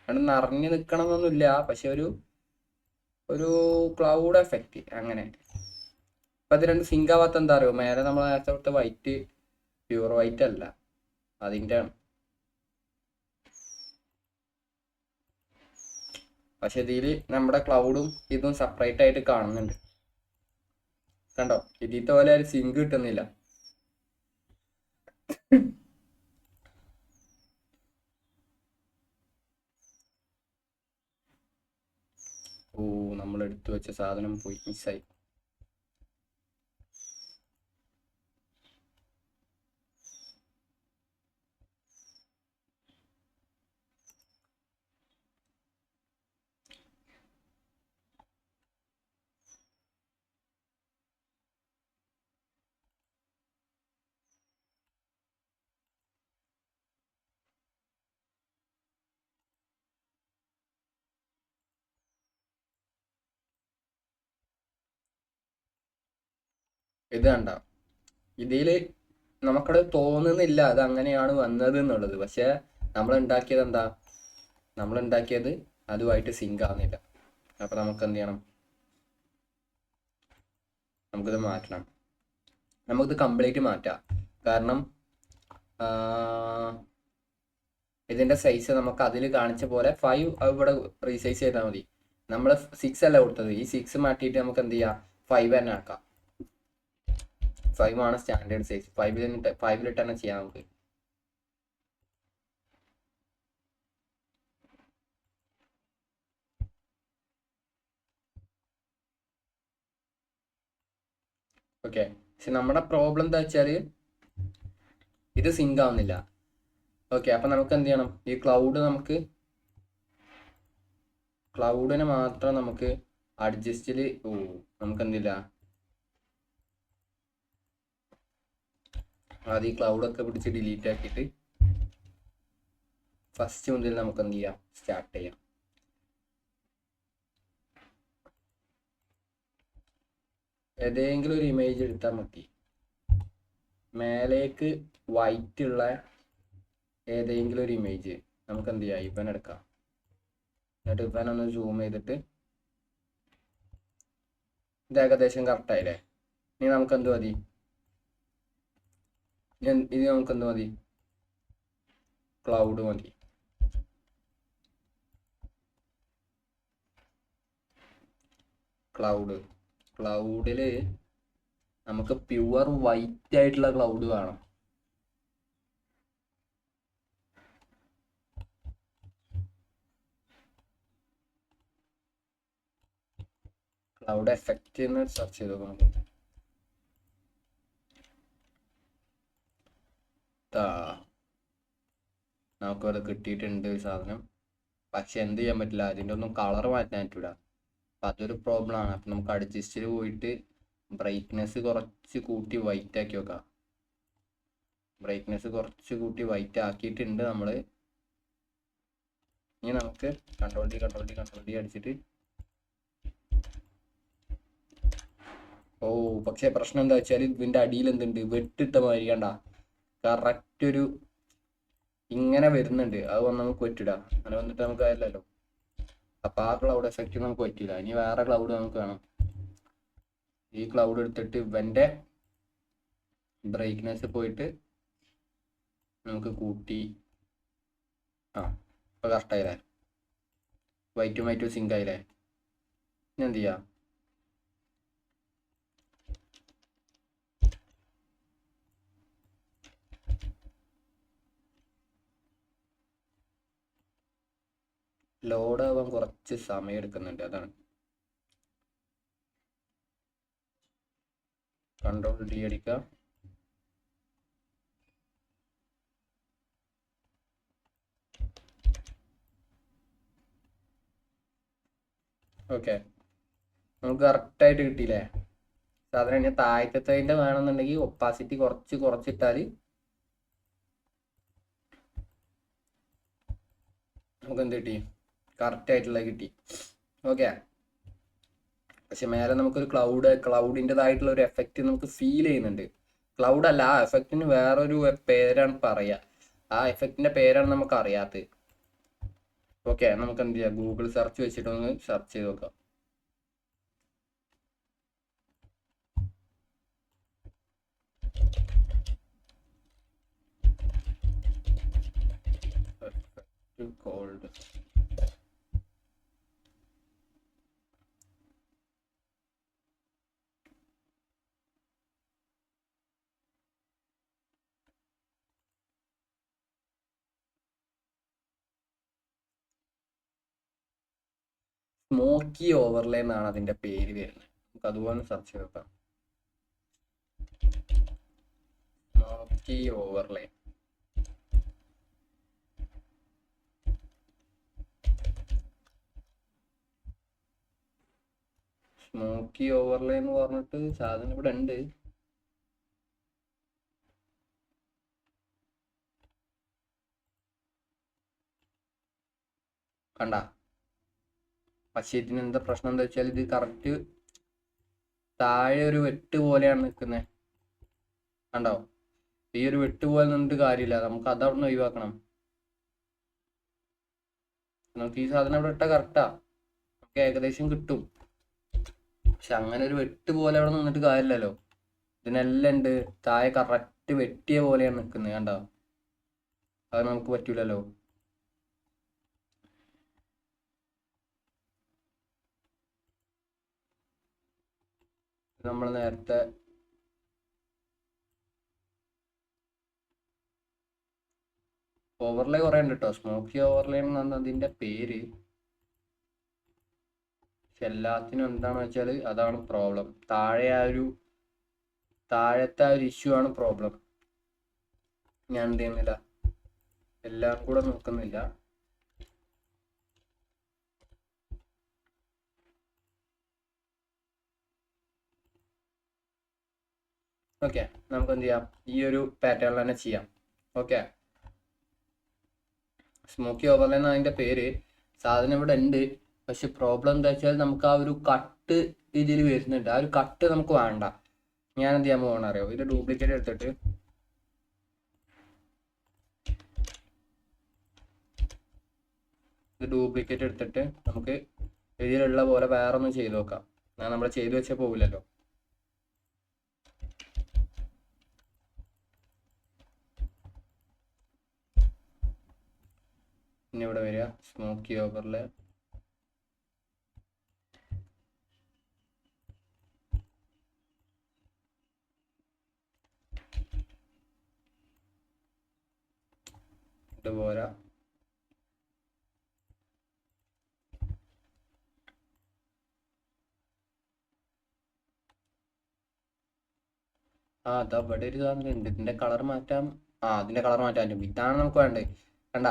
അത് നിറഞ്ഞു നിൽക്കണമെന്നൊന്നുമില്ല, പക്ഷെ ഒരു ക്ലൗഡ് എഫക്റ്റ് അങ്ങനെ. ഇപ്പം അത് രണ്ട് സിങ്ക് ആവാത്ത എന്താ അറിയോ, മേലെ നമ്മൾ നേരത്തെ തൊട്ട് വൈറ്റ് പ്യൂർ വൈറ്റ് അല്ല, അതിൻ്റെ ആണ്. പക്ഷെ ഇതിൽ നമ്മുടെ ക്ലൗഡും ഇതും സെപ്പറേറ്റ് ആയിട്ട് കാണുന്നുണ്ട്. കണ്ടോ, ഇതിത്തെ പോലെ ഒരു സിങ്ക് കിട്ടുന്നില്ല. ഓ, നമ്മൾ എടുത്തു വെച്ച സാധനം പോയി, മിസ്സായി. ഇത് കണ്ട, ഇതിൽ നമുക്കത് തോന്നുന്നില്ല അത് അങ്ങനെയാണ് വന്നത് എന്നുള്ളത്. പക്ഷെ നമ്മൾ ഉണ്ടാക്കിയത് എന്താ, നമ്മൾ ഉണ്ടാക്കിയത് അതുമായിട്ട് സിങ്ക് ആവുന്നില്ല. അപ്പൊ നമുക്ക് എന്ത് ചെയ്യണം, നമുക്കിത് മാറ്റണം. നമുക്കിത് കംപ്ലീറ്റ് മാറ്റാം. കാരണം ഇതിന്റെ സൈസ് നമുക്ക് അതിൽ കാണിച്ച പോലെ 5 ഇവിടെ റീസൈസ് ചെയ്താൽ മതി. നമ്മൾ 6 അല്ല കൊടുത്തത്, ഈ 6 മാറ്റിയിട്ട് നമുക്ക് എന്ത് ചെയ്യാം, 5 തന്നെ ആക്കാം. 5 ആണ് സ്റ്റാൻഡേർഡ് സൈസ്. 5ലിട്ട് തന്നെ ചെയ്യാം നമുക്ക്. ഓക്കെ, പക്ഷെ നമ്മുടെ പ്രോബ്ലം എന്താ വെച്ചാൽ ഇത് സിങ്ക് ആവുന്നില്ല. ഓക്കെ, അപ്പം നമുക്ക് എന്ത് ചെയ്യണം, ഈ ക്ലൗഡിനെ മാത്രം നമുക്ക് അഡ്ജസ്റ്റിൽ നമുക്ക് എന്തില്ല, ആദ്യം ഈ ക്ലൗഡൊക്കെ പിടിച്ച് ഡിലീറ്റ് ആക്കിയിട്ട് ഫസ്റ്റ് മുതൽ നമുക്ക് എന്ത് ചെയ്യാം, സ്റ്റാർട്ട് ചെയ്യാം. ഏതെങ്കിലും ഒരു ഇമേജ് എടുത്താൽ മതി. മേലേക്ക് വൈറ്റ് ഉള്ള ഏതെങ്കിലും ഒരു ഇമേജ് നമുക്ക് എന്ത് ചെയ്യാം, ഇവൻ എടുക്കാം. എന്നിട്ട് ഇവനൊന്ന് സൂം ചെയ്തിട്ട് ഇത് ഏകദേശം കറക്റ്റായില്ലേ. ഇനി നമുക്ക് എന്ത് മതി, ഇനി നമുക്ക് എന്ത് മതി, ക്ലൗഡ് മതി. ക്ലൗഡിൽ നമുക്ക് പ്യുവർ വൈറ്റ് ആയിട്ടുള്ള ക്ലൗഡ് വേണം. ക്ലൗഡ് എഫക്റ്റ് എന്ന് സെർച്ച് ചെയ്ത് നോക്കാം. നമുക്കത് കിട്ടിയിട്ടുണ്ട് സാധനം. പക്ഷെ എന്ത് ചെയ്യാൻ പറ്റില്ല, അതിൻ്റെ ഒന്നും കളർ മാറ്റാൻ പറ്റില്ല. അപ്പം അതൊരു പ്രോബ്ലം ആണ്. അപ്പം നമുക്ക് അഡ്ജസ്റ്റിൽ പോയിട്ട് ബ്രൈറ്റ്നെസ് കുറച്ച് കൂട്ടി വൈറ്റ് ആക്കി വെക്കാം. ബ്രൈറ്റ്നെസ് കുറച്ച് കൂട്ടി വൈറ്റ് ആക്കിയിട്ടുണ്ട് നമ്മൾ. ഇനി നമുക്ക് കൺട്രോൾ ഡി അടിച്ചിട്ട് പക്ഷെ പ്രശ്നം എന്താ വെച്ചാൽ ഇതിൻ്റെ അടിയിൽ എന്തുണ്ട്, വെട്ടിട്ട മാതിരി കണ്ട കറക്റ്റ് ഒരു ഇങ്ങനെ വരുന്നുണ്ട്. അത് വന്ന് നമുക്ക് പറ്റില്ല, അങ്ങനെ വന്നിട്ട് നമുക്ക് കാര്യമില്ലല്ലോ. അപ്പം ആ ക്ലൗഡ് എഫക്റ്റ് നമുക്ക് പറ്റില്ല. ഇനി വേറെ ക്ലൗഡ് നമുക്ക് വേണം. ഈ ക്ലൗഡ് എടുത്തിട്ട് ഇവൻ്റെ ബ്രൈറ്റ്നെസ് പോയിട്ട് നമുക്ക് കൂട്ടി ഇപ്പോൾ കറക്റ്റായില്ലേ? വൈറ്റും വൈറ്റും സിങ്ക് ആയില്ലേ? ഇനി എന്ത് ചെയ്യാം? ലോഡ് ആവാൻ കുറച്ച് സമയം എടുക്കുന്നുണ്ട്, അതാണ്. കൺട്രോൾ ഡി അടിക്കുക. ഓക്കെ, നമുക്ക് കറക്റ്റായിട്ട് കിട്ടിയില്ലേ? സാധാരണ ഇനി താഴത്തതിൻ്റെ വേണമെന്നുണ്ടെങ്കിൽ ഒപ്പാസിറ്റി കുറച്ചിട്ടാൽ നമുക്ക് എന്ത് കിട്ടി? കറക്റ്റായിട്ടുള്ള കിട്ടി. ഓക്കെ, പക്ഷെ മേലെ നമുക്കൊരു ക്ലൗഡിൻ്റെതായിട്ടുള്ള ഒരു എഫക്റ്റ് നമുക്ക് ഫീൽ ചെയ്യുന്നുണ്ട്. ക്ലൗഡ് അല്ല, ആ എഫക്റ്റിന് വേറൊരു പേരാണ് പറയുക. ആ എഫക്റ്റിന്റെ പേരാണ് നമുക്ക് അറിയാത്തത്. ഓക്കെ, നമുക്ക് എന്ത് ചെയ്യാം? ഗൂഗിൾ സെർച്ച് വെച്ചിട്ടൊന്ന് സെർച്ച് ചെയ്ത് നോക്കാം. കോൾഡ് സ്മോക്കി ഓവർലേ എന്നാണ് അതിന്റെ പേര് വരുന്നത്. നമുക്ക് അതുപോലെ സെർച്ച് ചെയ്ത് നോക്കാം. Smoky overlay. സ്മോക്കി ഓവർലേ എന്ന് പറഞ്ഞിട്ട് സാധനം ഇവിടെ ഉണ്ട്. കണ്ട? പക്ഷെ ഇതിന് എന്താ പ്രശ്നം എന്താ വെച്ചാൽ ഇത് കറക്റ്റ് താഴെ ഒരു വെട്ട് പോലെയാണ് നിൽക്കുന്നത്. കണ്ടോ? ഈ ഒരു വെട്ട് പോലെ നിന്നിട്ട് കാര്യമില്ല, നമുക്ക് അതവിടെ നിന്ന് ഒഴിവാക്കണം. നമുക്ക് ഈ സാധനം ഇവിടെ ഇട്ടാൽ കറക്റ്റാ, നമുക്ക് ഏകദേശം കിട്ടും. പക്ഷെ അങ്ങനെ ഒരു വെട്ട് പോലെ അവിടെ നിന്നിട്ട് കാര്യമില്ലല്ലോ. ഇതിനെല്ലാം ഉണ്ട് താഴെ കറക്റ്റ് വെട്ടിയ പോലെയാണ് നിൽക്കുന്നത്. കണ്ടോ? അത് നമുക്ക് പറ്റൂലല്ലോ. നമ്മൾ നേരത്തെ ഓവർലേ കുറേ ഉണ്ട് കേട്ടോ. സ്മോക്കി ഓവർലേ എന്നാണ് അതിന്റെ പേര്. പക്ഷെ എല്ലാത്തിനും എന്താണെന്ന് വെച്ചാൽ അതാണ് പ്രോബ്ലം. താഴത്തെ ആ ഒരു ഇഷ്യൂ ആണ് പ്രോബ്ലം. ഞാൻ എന്ത് ചെയ്യുന്നില്ല, എല്ലാം കൂടെ നോക്കുന്നില്ല. ഓക്കെ, നമുക്ക് എന്ത് ചെയ്യാം? ഈ ഒരു പാറ്റേണിൽ തന്നെ ചെയ്യാം. ഓക്കെ, സ്മോക്കി ഓവർലേ എന്നാണ് അതിന്റെ പേര്. സാധനം ഇവിടെ ഉണ്ട്, പക്ഷെ പ്രോബ്ലം എന്താ വെച്ചാൽ നമുക്ക് ആ ഒരു കട്ട് ഇതിൽ വരുന്നുണ്ട്. ആ ഒരു കട്ട് നമുക്ക് വേണ്ട. ഞാൻ എന്ത് ചെയ്യാൻ പോകണം അറിയോ? ഇത് ഡ്യൂപ്ലിക്കേറ്റ് എടുത്തിട്ട് നമുക്ക് ഇതിലുള്ള പോലെ വേറെ ഒന്നും ചെയ്ത് നോക്കാം. ഞാൻ നമ്മൾ ചെയ്തു വെച്ചാൽ പോകില്ലല്ലോ. പിന്നെ ഇവിടെ വരിക സ്മോക്കി ഓവർലേ. ഇതുപോലെ അതാ ഇവിടെ ഒരു സാധനം ഉണ്ട്. ഇതിന്റെ കളർ മാറ്റാം. അതിന്റെ കളർ മാറ്റാൻ പറ്റും. ഇതാണ് നമുക്ക് വേണ്ടത്. കണ്ട?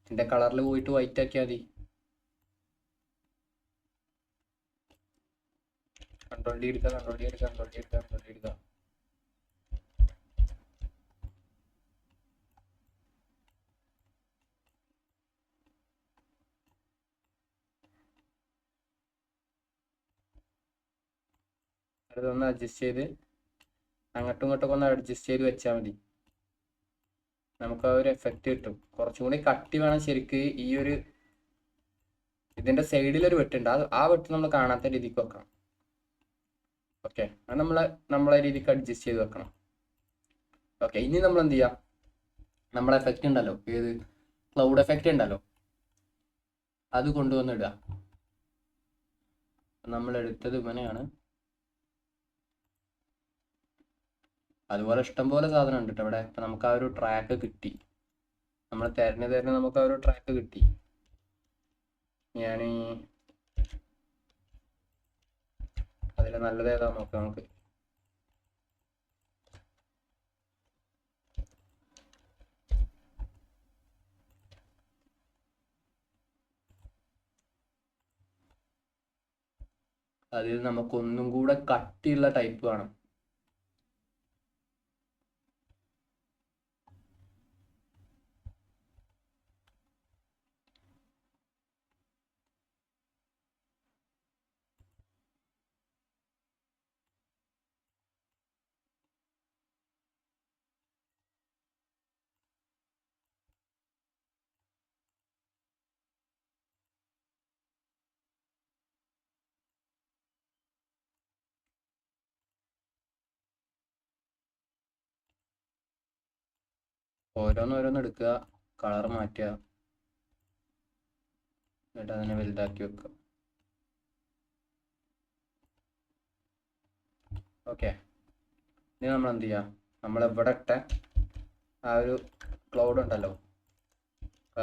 ഇതിന്റെ കളറിൽ പോയിട്ട് വൈറ്റ് ആക്കിയാൽ മതി. കൺട്രോൾ ഡി എടുക്കുക. അതൊന്ന് അഡ്ജസ്റ്റ് ചെയ്ത് അങ്ങോട്ടും ഇങ്ങോട്ടൊക്കെ ഒന്ന് അഡ്ജസ്റ്റ് ചെയ്ത് വെച്ചാൽ മതി. നമുക്ക് ആ ഒരു എഫക്റ്റ് കിട്ടും. കുറച്ചും കൂടി കട്ടി വേണം ശരിക്ക്. ഈ ഒരു ഇതിന്റെ സൈഡിലൊരു വെട്ടുണ്ട്, ആ വെട്ട് നമ്മൾ കാണാത്ത രീതിക്ക് വെക്കണം. ഓക്കെ, അത് നമ്മളെ രീതിക്ക് അഡ്ജസ്റ്റ് ചെയ്ത് വെക്കണം. ഓക്കെ, ഇനി നമ്മൾ എന്ത് ചെയ്യാം? നമ്മളെ എഫക്റ്റ് ഉണ്ടല്ലോ, ഏത് ക്ലൗഡ് എഫക്റ്റ് ഉണ്ടല്ലോ, അത് കൊണ്ടുവന്നിടുക. നമ്മൾ എടുത്തത് ഇവനെയാണ്. അതുപോലെ ഇഷ്ടംപോലെ സാധനം ഉണ്ട് കേട്ടോ ഇവിടെ. ഇപ്പം നമുക്ക് ആ ഒരു ട്രാക്ക് കിട്ടി, നമ്മൾ തിരഞ്ഞ് നമുക്ക് ആ ഒരു ട്രാക്ക് കിട്ടി. ഞാൻ അതിൽ നല്ലത് ഏതാ നോക്കാം നമുക്ക്. അതിൽ നമുക്ക് ഒന്നും കൂടെ കട്ടിയുള്ള ടൈപ്പ് വേണം. ഓരോന്നോരോന്ന് എടുക്കുക, കളർ മാറ്റുക, എന്നിട്ട് അതിനെ വലുതാക്കി വെക്കുക. ഓക്കെ, ഇനി നമ്മൾ എന്ത് ചെയ്യുക, നമ്മൾ ഇവിടെ ഇട്ട ആ ഒരു ക്ലൗഡ് ഉണ്ടല്ലോ,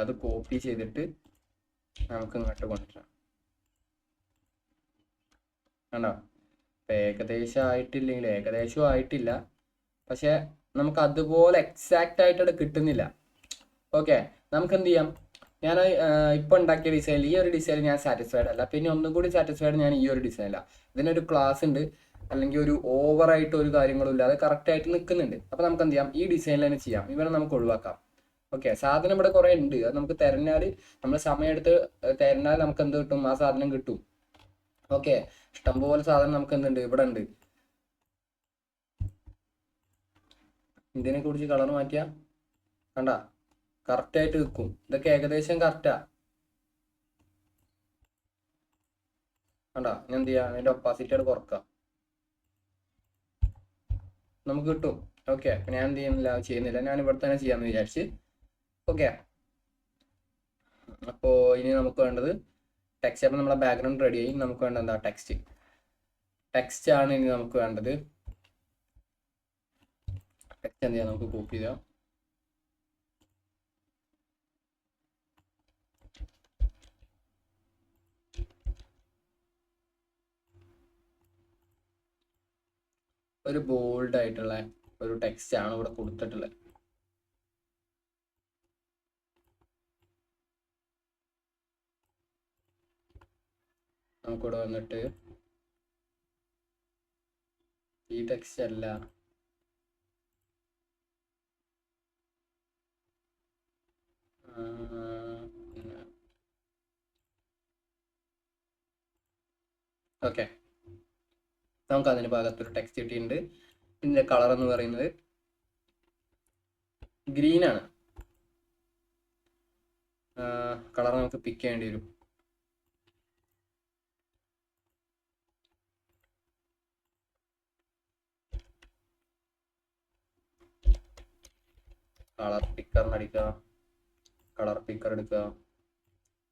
അത് കോപ്പി ചെയ്തിട്ട് നമുക്ക് ഇങ്ങോട്ട് കൊണ്ടുവരാം. കണ്ടോ, ഇപ്പം ഏകദേശം ആയിട്ടില്ലെങ്കിൽ, ഏകദേശം ആയിട്ടില്ല, പക്ഷെ നമുക്ക് അതുപോലെ എക്സാക്റ്റ് ആയിട്ട് അത് കിട്ടുന്നില്ല. ഓക്കെ, നമുക്ക് എന്ത് ചെയ്യാം, ഞാൻ ഇപ്പൊ ഉണ്ടാക്കിയ ഡിസൈനിൽ ഈ ഒരു ഡിസൈൻ ഞാൻ സാറ്റിസ്ഫൈഡ് അല്ല, പിന്നെ ഒന്നും കൂടി സാറ്റിസ്ഫൈഡ് ഞാൻ ഈ ഒരു ഡിസൈനില്ല. ഇതിനൊരു ക്ലാസ് ഉണ്ട്, അല്ലെങ്കിൽ ഒരു ഓവറായിട്ട് ഒരു കാര്യങ്ങളും ഇല്ലാതെ കറക്റ്റ് ആയിട്ട് നിൽക്കുന്നുണ്ട്. അപ്പൊ നമുക്ക് എന്ത് ചെയ്യാം, ഈ ഡിസൈനിൽ തന്നെ ചെയ്യാം, ഇവനെ നമുക്ക് ഒഴിവാക്കാം. ഓക്കെ, സാധനം ഇവിടെ കുറെ ഉണ്ട്, അത് നമുക്ക് തിരഞ്ഞാൽ, നമ്മൾ സമയം എടുത്ത് തിരഞ്ഞാൽ നമുക്ക് എന്ത് കിട്ടും, ആ സാധനം കിട്ടും. ഓക്കെ, ഇഷ്ടംപോലെ സാധനം നമുക്ക് എന്തുണ്ട്, ഇവിടെ ഉണ്ട്. ഇതിനെ കുറിച്ച് കളർ മാറ്റിയാ കണ്ട കറക്റ്റ് ആയിട്ട് നിൽക്കും. ഇതൊക്കെ ഏകദേശം കറക്റ്റാ. കണ്ടാ, ഞാൻ എന്ത് ചെയ്യാം, അതിന്റെ ഒപ്പാസിറ്റി അത് കുറക്കാം, നമുക്ക് കിട്ടും. ഓക്കെ, അപ്പൊ ഞാൻ എന്ത് ചെയ്യുന്നില്ല, ഞാൻ ഇവിടെ തന്നെ ചെയ്യാന്ന് വിചാരിച്ച്. ഓക്കെ, അപ്പോൾ ഇനി നമുക്ക് വേണ്ടത് ടെക്സ്റ്റ്. അപ്പം നമ്മളെ ബാക്ക്ഗ്രൗണ്ട് റെഡി ആയി. നമുക്ക് വേണ്ട എന്താ, ടെക്സ്റ്റ്. ടെക്സ്റ്റ് ആണ് ഇനി നമുക്ക് വേണ്ടത്. ടെക്സ്റ്റ് എന്ത് ചെയ്യാം, നമുക്ക് കോപ്പി ചെയ്യാം. ഒരു ബോൾഡ് ആയിട്ടുള്ള ഒരു ടെക്സ്റ്റ് ആണ് ഇവിടെ കൊടുത്തിട്ടുള്ളത്. നമുക്കിവിടെ വന്നിട്ട് ഈ ടെക്സ്റ്റ് അല്ല, ഓക്കെ, നമുക്ക് അതിന് ഭാഗത്തൊരു ടെക്സ്റ്റ് കിട്ടിയിട്ടുണ്ട്. ഇതിന്റെ കളർ എന്ന് പറയുന്നത് ഗ്രീൻ ആണ്. കളർ നമുക്ക് പിക്ക് ചെയ്യേണ്ടി വരും. കളർ പിക്കർ അടിക്കുക, കളർ പിക്കർ എടുക്കുക,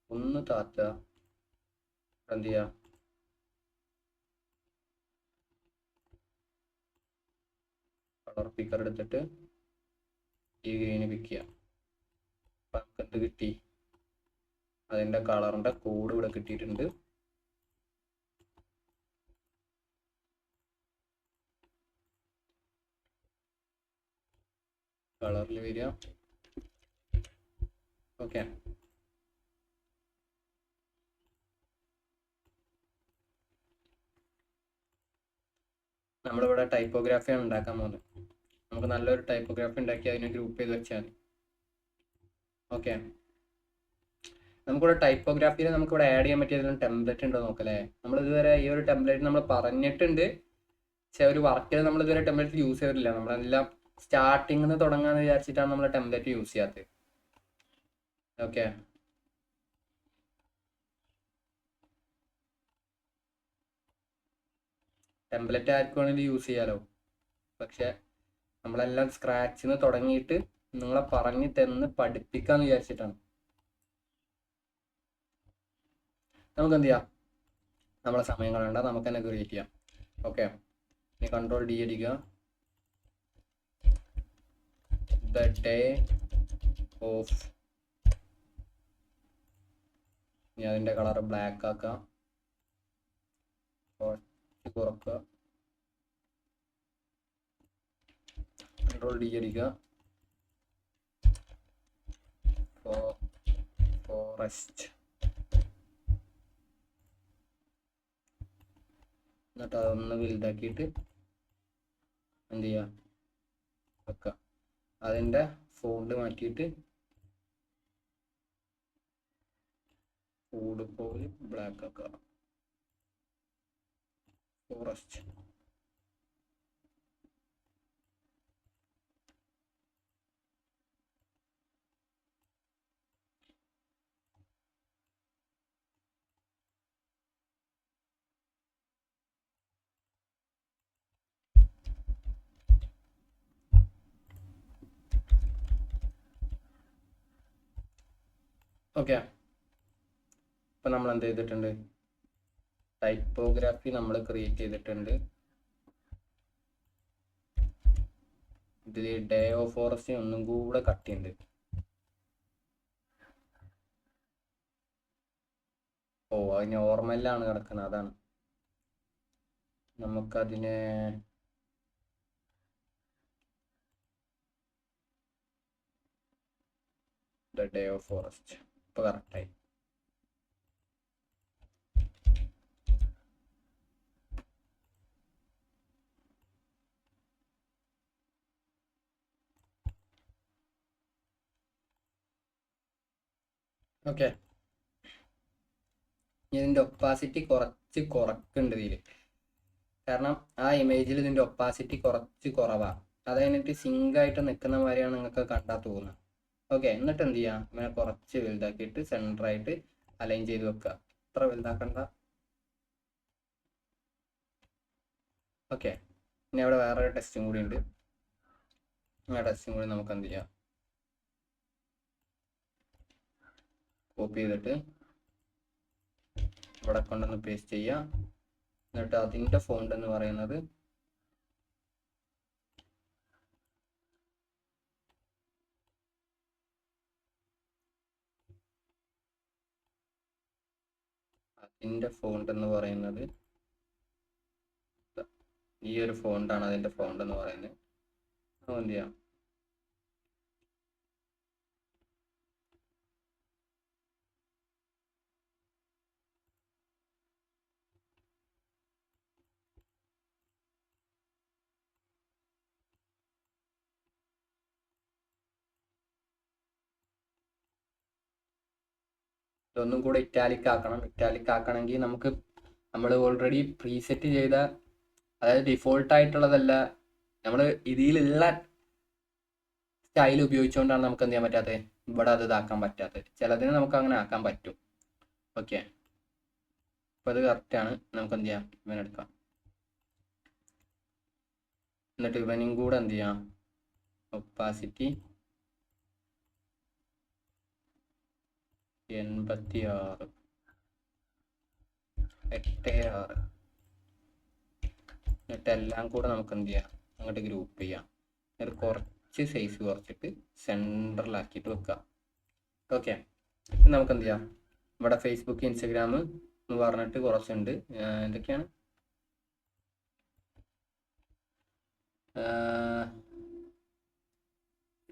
ഒന്ന് താത്തുക, എന്ത് ചെയ്യുക, കളർ പിക്കർ എടുത്തിട്ട് ഈ ഗ്രീന് പിക്ക് ചെയ്യാം. അപ്പം നമുക്ക് എന്ത് കിട്ടി, അതിന്റെ കളറിന്റെ കോഡ് ഇവിടെ കിട്ടിയിട്ടുണ്ട്. കളറിൽ വരിക. ഓക്കെ, നമ്മളിവിടെ ടൈപ്പോഗ്രാഫിയാണ് ഉണ്ടാക്കാൻ പോകുന്നത്. നമുക്ക് നല്ലൊരു ടൈപ്പോഗ്രാഫി ഉണ്ടാക്കി അതിനെ ഗ്രൂപ്പ് ചെയ്ത് വെച്ചാൽ മതി. ഓക്കെ, നമുക്കിവിടെ ടൈപ്പോഗ്രാഫിയിൽ നമുക്കിവിടെ ആഡ് ചെയ്യാൻ പറ്റിയ ഏതെങ്കിലും ടെംപ്ലേറ്റ് ഉണ്ടോ നോക്കല്ലേ. നമ്മൾ ഇതുവരെ ഈ ഒരു ടെംപ്ലേറ്റ് നമ്മൾ പറഞ്ഞിട്ടുണ്ട്, പക്ഷെ ഒരു വർക്കിൽ നമ്മൾ ഇതുവരെ ടെംപ്ലേറ്റ് യൂസ് ചെയ്തിട്ടില്ല. നമ്മളെല്ലാം സ്റ്റാർട്ടിങ്ങിൽ നിന്ന് തുടങ്ങാന്ന് വിചാരിച്ചിട്ടാണ് നമ്മൾ ടെംപ്ലേറ്റ് യൂസ് ചെയ്യാത്തത്. ഓക്കെ, ടെംപ്ലേറ്റ് ആർക്ക് വേണമെങ്കിലും യൂസ് ചെയ്യാലോ, പക്ഷെ നമ്മളെല്ലാം സ്ക്രാച്ചിൽ നിന്ന് തുടങ്ങിയിട്ട് നിങ്ങളെ പറഞ്ഞു തന്ന് പഠിപ്പിക്കാന്ന് വിചാരിച്ചിട്ടാണ്. നമുക്ക് എന്ത് ചെയ്യാം, നമ്മളെ സമയം കളയണ്ട, നമുക്ക് തന്നെ ക്രിയേറ്റ് ചെയ്യാം. ഓക്കെ, ഇനി കൺട്രോൾ ഡി അടിക്കുക. ദ ഡേ ഓഫ്, ഇനി അതിൻ്റെ കളർ ബ്ലാക്ക് ആക്കാം, കുറക്കുക. കൺട്രോൾ ഡി അടിക്കുക. ഫോറസ്റ്റ്, എന്നിട്ട് അതൊന്ന് വലുതാക്കിയിട്ട് എന്ത് ചെയ്യുക, വെക്കുക. അതിൻ്റെ ഫോണ്ട് മാറ്റിയിട്ട് ഫോണ്ട് പോലെ ബ്ലാക്ക് ആക്കുക. ഫോറസ്റ്റ്. ഓക്കെ, ഇപ്പം നമ്മൾ എന്ത് ചെയ്തിട്ടുണ്ട്, ടൈപ്പോഗ്രാഫി നമ്മൾ ക്രിയേറ്റ് ചെയ്തിട്ടുണ്ട്. ഇതിൽ ഡേ ഓഫ് ഫോറസ്റ്റ് ഒന്നും കൂടെ കട്ട് ചെയ്യുന്നുണ്ട്. ഓ, അത് നോർമലിലാണ് കിടക്കുന്നത്, അതാണ്. നമുക്കതിനെ ദ ഡേ ഓഫ് ഫോറസ്റ്റ് ഇപ്പൊ കറക്റ്റായി. ഓക്കെ, ഇതിൻ്റെ ഒപ്പാസിറ്റി കുറച്ച് കുറക്കുന്നുണ്ട് ഇതിൽ, കാരണം ആ ഇമേജിൽ ഇതിൻ്റെ ഒപ്പാസിറ്റി കുറച്ച് കുറവാണ്. അത് കഴിഞ്ഞിട്ട് സിങ്കായിട്ട് നിൽക്കുന്ന മാതിരിയാണ് നിങ്ങൾക്ക് കണ്ടാൽ തോന്നുന്നത്. ഓക്കെ, എന്നിട്ട് എന്ത് ചെയ്യാം, ഇങ്ങനെ കുറച്ച് വലുതാക്കിയിട്ട് സെൻറ്ററായിട്ട് അലൈൻ ചെയ്ത് വെക്കുക. അത്ര വലുതാക്കണ്ട. ഓക്കെ, ഇനി അവിടെ വേറൊരു ടെസ്റ്റും കൂടി ഉണ്ട്. ആ ടെസ്റ്റും കൂടി നമുക്ക് എന്ത് ചെയ്യാം, കോപ്പി ചെയ്തിട്ട് ഇവിടെ കൊണ്ടൊന്ന് പേസ്റ്റ് ചെയ്യാം. എന്നിട്ട് അതിൻ്റെ ഫോണ്ട് എന്ന് പറയുന്നത് ഈ ഒരു ഫോണ്ടാണ് അതിൻ്റെ ഫോണ്ട് എന്ന് പറയുന്നത്. എന്ത് ചെയ്യാം, ഇതൊന്നും കൂടെ ഇറ്റാലിക് ആക്കണം. ഇറ്റാലിക് ആക്കണമെങ്കിൽ നമ്മൾ ഓൾറെഡി പ്രീസെറ്റ് ചെയ്ത, അതായത് ഡിഫോൾട്ട് ആയിട്ടുള്ളതല്ല, നമ്മൾ ഇതിലുള്ള സ്റ്റൈൽ ഉപയോഗിച്ചുകൊണ്ടാണ് നമുക്ക് എന്ത് ചെയ്യാൻ പറ്റാത്തത്, ഇവിടെ അത് ഇതാക്കാൻ പറ്റാത്തത്. ചിലതിന് നമുക്ക് അങ്ങനെ ആക്കാൻ പറ്റും. ഓക്കെ, അപ്പോൾ അത് കറക്റ്റാണ്. നമുക്ക് എന്ത് ചെയ്യാം, ഇവനെടുക്കാം. എന്നിട്ട് ഇവനും കൂടെ എന്ത് ചെയ്യാം, ഒപ്പാസിറ്റി 86, 86. എന്നിട്ട് എല്ലാം കൂടെ നമുക്ക് എന്ത് ചെയ്യാം, അങ്ങോട്ട് ഗ്രൂപ്പ് ചെയ്യാം. എന്നിട്ട് കുറച്ച് സൈസ് കുറച്ചിട്ട് സെൻറ്ററിലാക്കിയിട്ട് വെക്കാം. ഓക്കെ, നമുക്ക് എന്ത് ചെയ്യാം, ഇവിടെ ഫേസ്ബുക്ക് ഇൻസ്റ്റഗ്രാം എന്ന് പറഞ്ഞിട്ട് കുറച്ചുണ്ട്. എന്തൊക്കെയാണ്,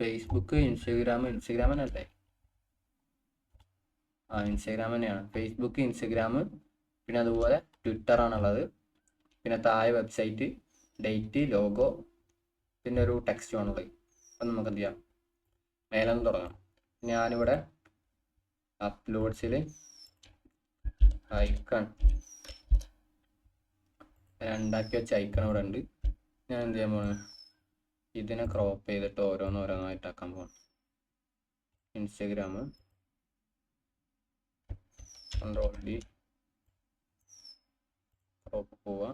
ഫേസ്ബുക്ക് ഇൻസ്റ്റഗ്രാം തന്നെയല്ലേ? ഇൻസ്റ്റഗ്രാം തന്നെയാണ്. ഫേസ്ബുക്ക് ഇൻസ്റ്റഗ്രാം, പിന്നെ അതുപോലെ ട്വിറ്റർ ആണുള്ളത്. പിന്നെ താഴെ വെബ്സൈറ്റ്, ഡേറ്റ്, ലോഗോ, പിന്നെ ഒരു ടെക്സ്റ്റ് ആണുള്ളത്. അപ്പം നമുക്ക് എന്ത് ചെയ്യാം, മേലെ നിന്ന് തുടങ്ങാം. ഞാനിവിടെ അപ്ലോഡ്സിൽ ഐക്കൺ ഉണ്ടാക്കി വെച്ച ഐക്കൺ ഇവിടെ ഉണ്ട്. ഞാൻ എന്ത് ചെയ്യാൻ പോകുന്നത്, ഇതിനെ ക്രോപ്പ് ചെയ്തിട്ട് ഓരോന്നോരോന്നായിട്ട് ആക്കാൻ പോകണം. ഇൻസ്റ്റഗ്രാം കൺട്രോൾ ഡി, ക്രോപ്പ് പോവുക.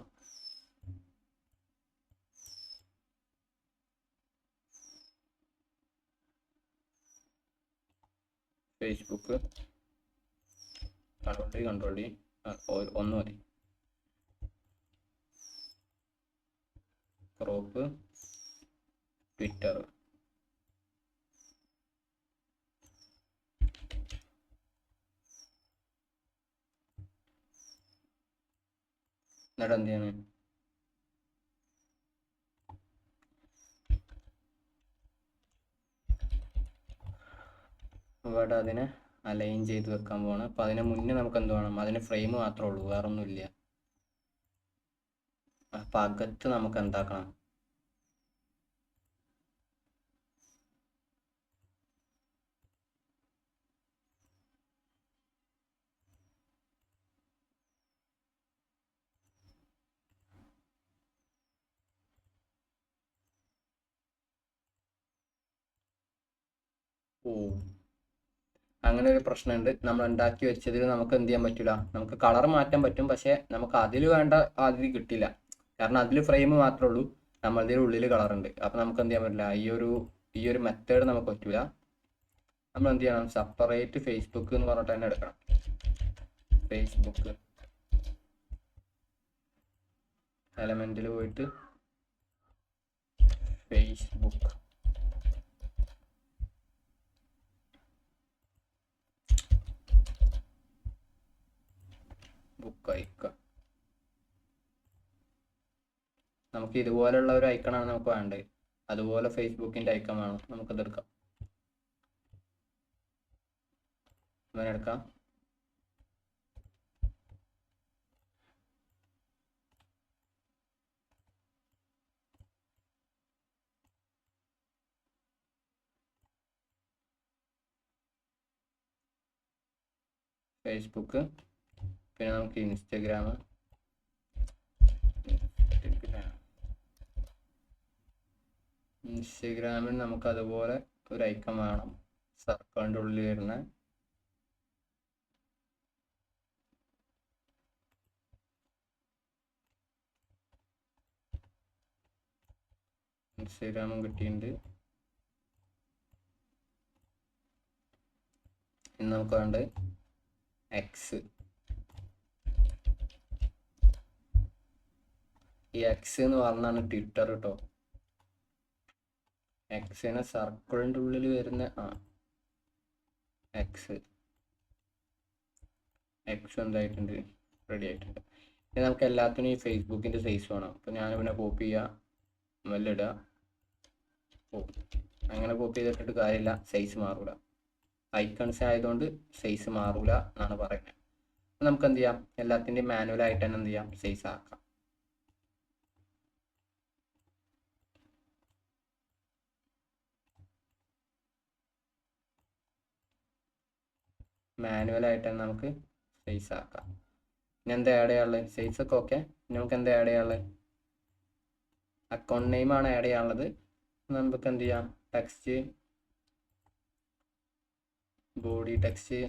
ഫേസ്ബുക്ക് കൺട്രോൾ ഡി ഒന്ന് മതി. Crop Twitter. എന്നിട്ട് എന്ത് ചെയ്യണം? ഇവിടെ അതിനെ അലൈൻ ചെയ്ത് വെക്കാൻ പോകണം. അപ്പം അതിന് മുന്നേ നമുക്ക് എന്ത് വേണം? അതിന് ഫ്രെയിം മാത്രമേ ഉള്ളൂ, വേറെ ഒന്നുമില്ല. അപ്പം അകത്ത് നമുക്ക് എന്താക്കണം? ഓ, അങ്ങനെ ഒരു പ്രശ്നമുണ്ട്. നമ്മൾ ഉണ്ടാക്കി വെച്ചതിൽ നമുക്ക് എന്ത് ചെയ്യാൻ പറ്റില്ല? നമുക്ക് കളർ മാറ്റാൻ പറ്റും, പക്ഷെ നമുക്ക് അതിൽ വേണ്ട അതിൽ കിട്ടില്ല. കാരണം അതിൽ ഫ്രെയിം മാത്രമേ ഉള്ളൂ, നമ്മളതിൽ ഉള്ളിൽ കളർ ഉണ്ട്. അപ്പം നമുക്ക് എന്ത് ചെയ്യാൻ പറ്റില്ല? ഈ ഒരു മെത്തേഡ് നമുക്ക് പറ്റൂല. നമ്മൾ എന്ത് ചെയ്യണം? സെപ്പറേറ്റ് ഫേസ്ബുക്ക് എന്ന് പറഞ്ഞിട്ട് തന്നെ എടുക്കണം. ഫേസ്ബുക്ക് എലമെന്റിൽ പോയിട്ട് ഫേസ്ബുക്ക് ബുക്ക് ഐക്കൺ. നമുക്ക് ഇതുപോലെയുള്ള ഒരു ഐക്കണാണ് നമുക്ക് വേണ്ടത്. അതുപോലെ ഫേസ്ബുക്കിന്റെ ഐക്കൺ വേണം. നമുക്കത് എടുക്കാം. അങ്ങനെ എടുക്കാം. ഫേസ്ബുക്ക്, പിന്നെ നമുക്ക് ഇൻസ്റ്റഗ്രാമിൽ നമുക്ക് അതുപോലെ ഒരു ഐക്കൺ വേണം, സർക്കിളിൻ്റെ ഉള്ളിൽ വരുന്ന. ഇൻസ്റ്റഗ്രാമും കിട്ടിയിട്ടുണ്ട്. ഇനി നമുക്ക് വേണ്ടത് എക്സ്. ഈ എക്സ് എന്ന് പറഞ്ഞാണ് ട്വിറ്റർ കേട്ടോ. എക്സിനെ സർക്കിളിൻ്റെ ഉള്ളിൽ വരുന്ന എക്സ് എന്തായിട്ടുണ്ട്? റെഡി ആയിട്ടുണ്ട്. ഇനി നമുക്ക് എല്ലാത്തിനും ഈ ഫേസ്ബുക്കിൻ്റെ സൈസ് വേണം. അപ്പോൾ ഞാൻ പിന്നെ കോപ്പി ചെയ്യുക, മെല്ലിടുക. അങ്ങനെ കോപ്പി ചെയ്തിട്ടിട്ട് കാര്യമില്ല, സൈസ് മാറൂല. ഐക്കൺസ് ആയതുകൊണ്ട് സൈസ് മാറൂല എന്നാണ് പറയുന്നത്. അപ്പം നമുക്ക് എന്ത് ചെയ്യാം? എല്ലാത്തിൻ്റെയും മാനുവലായിട്ട് തന്നെ എന്ത് ചെയ്യാം? സൈസ് ആക്കാം. മാനുവലായിട്ട് തന്നെ നമുക്ക് സൈസ് ആക്കാം. ഇനി എന്താ ആഡ് ചെയ്യാനുള്ളത്? സൈസൊക്കെ ഓക്കെ. നമുക്ക് എന്താ ആഡ് ചെയ്യാനുള്ളത്? അക്കൗണ്ട് നെയിമാണ് ആഡ് ചെയ്യാനുള്ളത്. നമുക്ക് എന്ത് ചെയ്യാം? Text, body text,